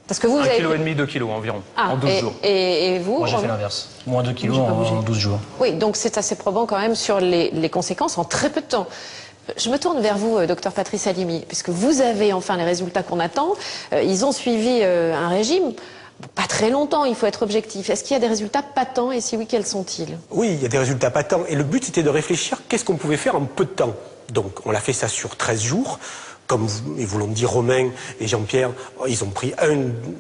Parce que vous 1,5 kg, 2 kg environ, en 12 jours. Et vous? Moi, j'ai fait l'inverse. Moins 2 kg en 12 jours. Oui, donc c'est assez probant quand même sur les conséquences en très peu de temps. Je me tourne vers vous, docteur Patrice Halimi, puisque vous avez enfin les résultats qu'on attend. Ils ont suivi un régime. Pas très longtemps, il faut être objectif. Est-ce qu'il y a des résultats patents et si oui, quels sont-ils? Oui, il y a des résultats patents. Et le but, c'était de réfléchir qu'est-ce qu'on pouvait faire en peu de temps. Donc, on a fait ça sur 13 jours. Comme vous l'ont dit Romain et Jean-Pierre, ils ont pris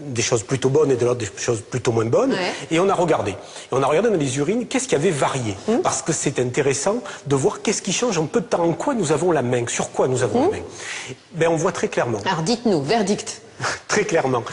des choses plutôt bonnes et de l'autre des choses plutôt moins bonnes. Ouais. Et on a regardé. Et on a regardé dans les urines qu'est-ce qui avait varié. Parce que c'est intéressant de voir qu'est-ce qui change en peu de temps. En quoi nous avons la main? Sur quoi nous avons la main? Ben, on voit très clairement. Alors dites-nous, verdict. Très clairement.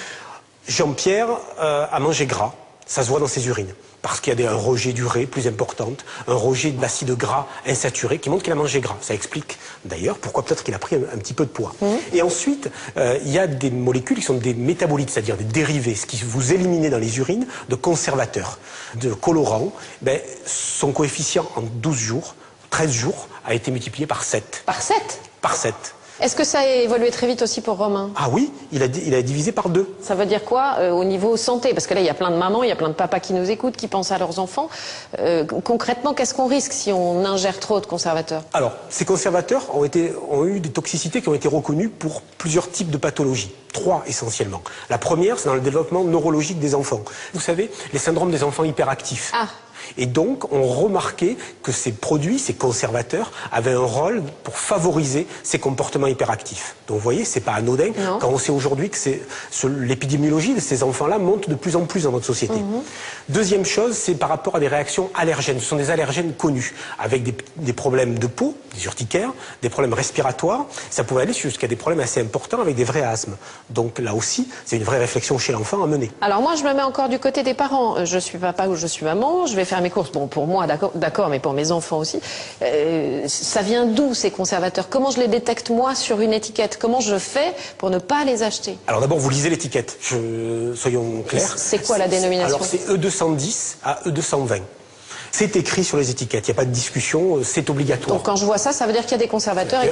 Jean-Pierre a mangé gras. Ça se voit dans ses urines. Parce qu'il y a un rejet d'urée plus importante, un rejet de l'acide gras insaturé qui montre qu'il a mangé gras. Ça explique d'ailleurs pourquoi peut-être qu'il a pris un petit peu de poids. Et ensuite, il y a des molécules qui sont des métabolites, c'est-à-dire des dérivés, ce qui vous éliminez dans les urines de conservateurs, de colorants. Ben, son coefficient en 12 jours, 13 jours, a été multiplié par 7. Par 7? Par 7. Est-ce que ça a évolué très vite aussi pour Romain? Ah oui, il a divisé par 2. Ça veut dire quoi au niveau santé? Parce que là, il y a plein de mamans, il y a plein de papas qui nous écoutent, qui pensent à leurs enfants. Concrètement, qu'est-ce qu'on risque si on ingère trop de conservateurs? Alors, ces conservateurs ont eu des toxicités qui ont été reconnues pour plusieurs types de pathologies. 3 essentiellement. La première, c'est dans le développement neurologique des enfants. Vous savez, les syndromes des enfants hyperactifs. Ah. Et donc, on remarquait que ces produits, ces conservateurs, avaient un rôle pour favoriser ces comportements hyperactifs. Donc, vous voyez, c'est pas anodin quand on sait aujourd'hui que l'épidémiologie de ces enfants-là monte de plus en plus dans notre société. Deuxième chose, c'est par rapport à des réactions allergènes. Ce sont des allergènes connus, avec des problèmes de peau, des urticaires, des problèmes respiratoires. Ça pouvait aller jusqu'à des problèmes assez importants avec des vrais asthmes. Donc, là aussi, c'est une vraie réflexion chez l'enfant à mener. Alors, moi, je me mets encore du côté des parents. Je suis papa ou je suis maman, je vais faire mes courses. Bon, pour moi, d'accord, mais pour mes enfants aussi. Ça vient d'où ces conservateurs? Comment je les détecte moi sur une étiquette? Comment je fais pour ne pas les acheter? Alors d'abord, vous lisez l'étiquette. Soyons clairs. C'est quoi la dénomination? Alors c'est E210 à E220. C'est écrit sur les étiquettes. Il n'y a pas de discussion. C'est obligatoire. Donc quand je vois ça, ça veut dire qu'il y a des conservateurs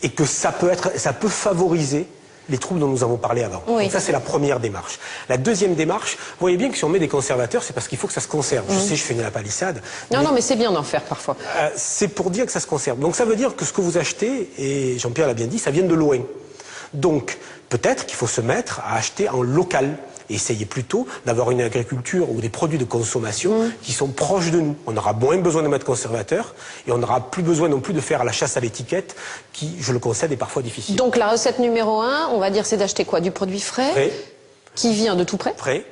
et que ça peut favoriser les troubles dont nous avons parlé avant. Oui. Donc ça, c'est la première démarche. La deuxième démarche, vous voyez bien que si on met des conservateurs, c'est parce qu'il faut que ça se conserve. Je sais, je fais une la palissade. Non, mais c'est bien d'en faire parfois. C'est pour dire que ça se conserve. Donc ça veut dire que ce que vous achetez, et Jean-Pierre l'a bien dit, ça vient de loin. Donc peut-être qu'il faut se mettre à acheter en local. Et essayer plutôt d'avoir une agriculture ou des produits de consommation qui sont proches de nous. On aura moins besoin de mettre conservateurs et on n'aura plus besoin non plus de faire la chasse à l'étiquette qui, je le concède, est parfois difficile. Donc la recette numéro 1, on va dire, c'est d'acheter quoi? Du produit frais, qui vient de tout près. Frais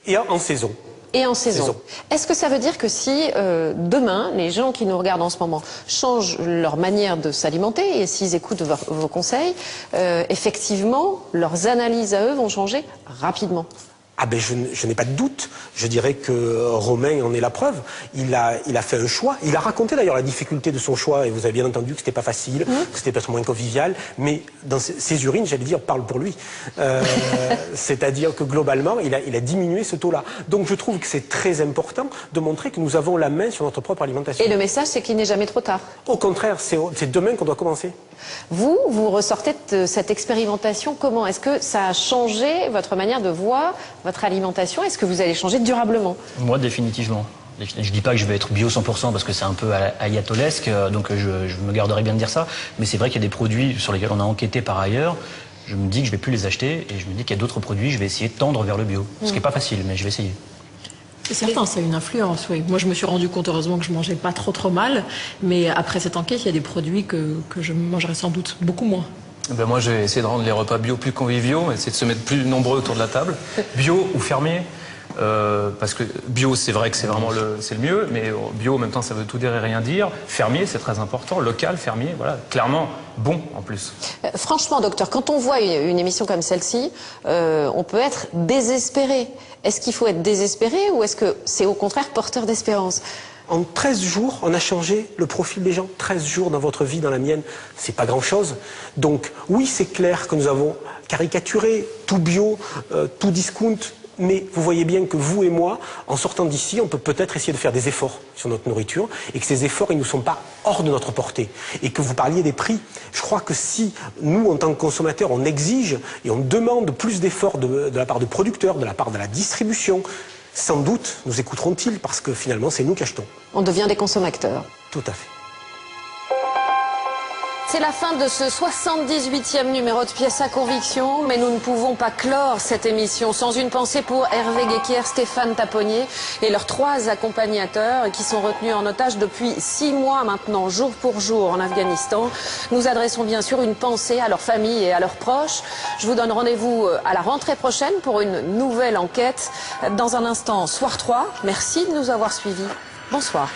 et en saison. Et en saison. Est-ce que ça veut dire que si demain, les gens qui nous regardent en ce moment changent leur manière de s'alimenter et s'ils écoutent vos conseils, effectivement, leurs analyses à eux vont changer rapidement? Ah ben je n'ai pas de doute. Je dirais que Romain en est la preuve. Il a fait un choix. Il a raconté d'ailleurs la difficulté de son choix et vous avez bien entendu que c'était pas facile, que c'était peut-être moins convivial. Mais dans ses urines, j'allais dire, parle pour lui. C'est-à-dire que globalement, il a diminué ce taux-là. Donc je trouve que c'est très important de montrer que nous avons la main sur notre propre alimentation. Et le message, c'est qu'il n'est jamais trop tard. Au contraire, c'est demain qu'on doit commencer. Vous ressortez de cette expérimentation comment? Est-ce que ça a changé votre manière de voir votre alimentation? Est-ce que vous allez changer durablement? Moi, définitivement. Je dis pas que je vais être bio 100% parce que c'est un peu ayatolesque, donc je me garderai bien de dire ça. Mais c'est vrai qu'il y a des produits sur lesquels on a enquêté par ailleurs. Je me dis que je vais plus les acheter et je me dis qu'il y a d'autres produits, je vais essayer de tendre vers le bio. Ce qui n'est pas facile, mais je vais essayer. C'est certain, ça a une influence, oui. Moi, je me suis rendu compte, heureusement, que je mangeais pas trop mal. Mais après cette enquête, il y a des produits que je mangerai sans doute beaucoup moins. Ben moi, j'ai essayé de rendre les repas bio plus conviviaux, essayer de se mettre plus nombreux autour de la table. Bio ou fermier. Parce que bio, c'est vrai que c'est vraiment le mieux, mais bio en même temps ça veut tout dire et rien dire. Fermier, c'est très important, local, fermier, voilà, clairement bon en plus. Franchement, docteur, quand on voit une émission comme celle-ci, on peut être désespéré. Est-ce qu'il faut être désespéré ou est-ce que c'est au contraire porteur d'espérance? En 13 jours, on a changé le profil des gens. 13 jours dans votre vie, dans la mienne, c'est pas grand-chose. Donc oui, c'est clair que nous avons caricaturé tout bio, tout discount. Mais vous voyez bien que vous et moi, en sortant d'ici, on peut peut-être essayer de faire des efforts sur notre nourriture et que ces efforts, ils ne sont pas hors de notre portée. Et que vous parliez des prix. Je crois que si nous, en tant que consommateurs, on exige et on demande plus d'efforts de la part de producteurs, de la part de la distribution, sans doute nous écouteront-ils parce que finalement, c'est nous qui achetons. On devient des consommateurs. Tout à fait. C'est la fin de ce 78e numéro de Pièces à conviction, mais nous ne pouvons pas clore cette émission sans une pensée pour Hervé Guéquière, Stéphane Taponnier et leurs 3 accompagnateurs qui sont retenus en otage depuis 6 mois maintenant, jour pour jour en Afghanistan. Nous adressons bien sûr une pensée à leurs familles et à leurs proches. Je vous donne rendez-vous à la rentrée prochaine pour une nouvelle enquête. Dans un instant, Soir 3. Merci de nous avoir suivis. Bonsoir.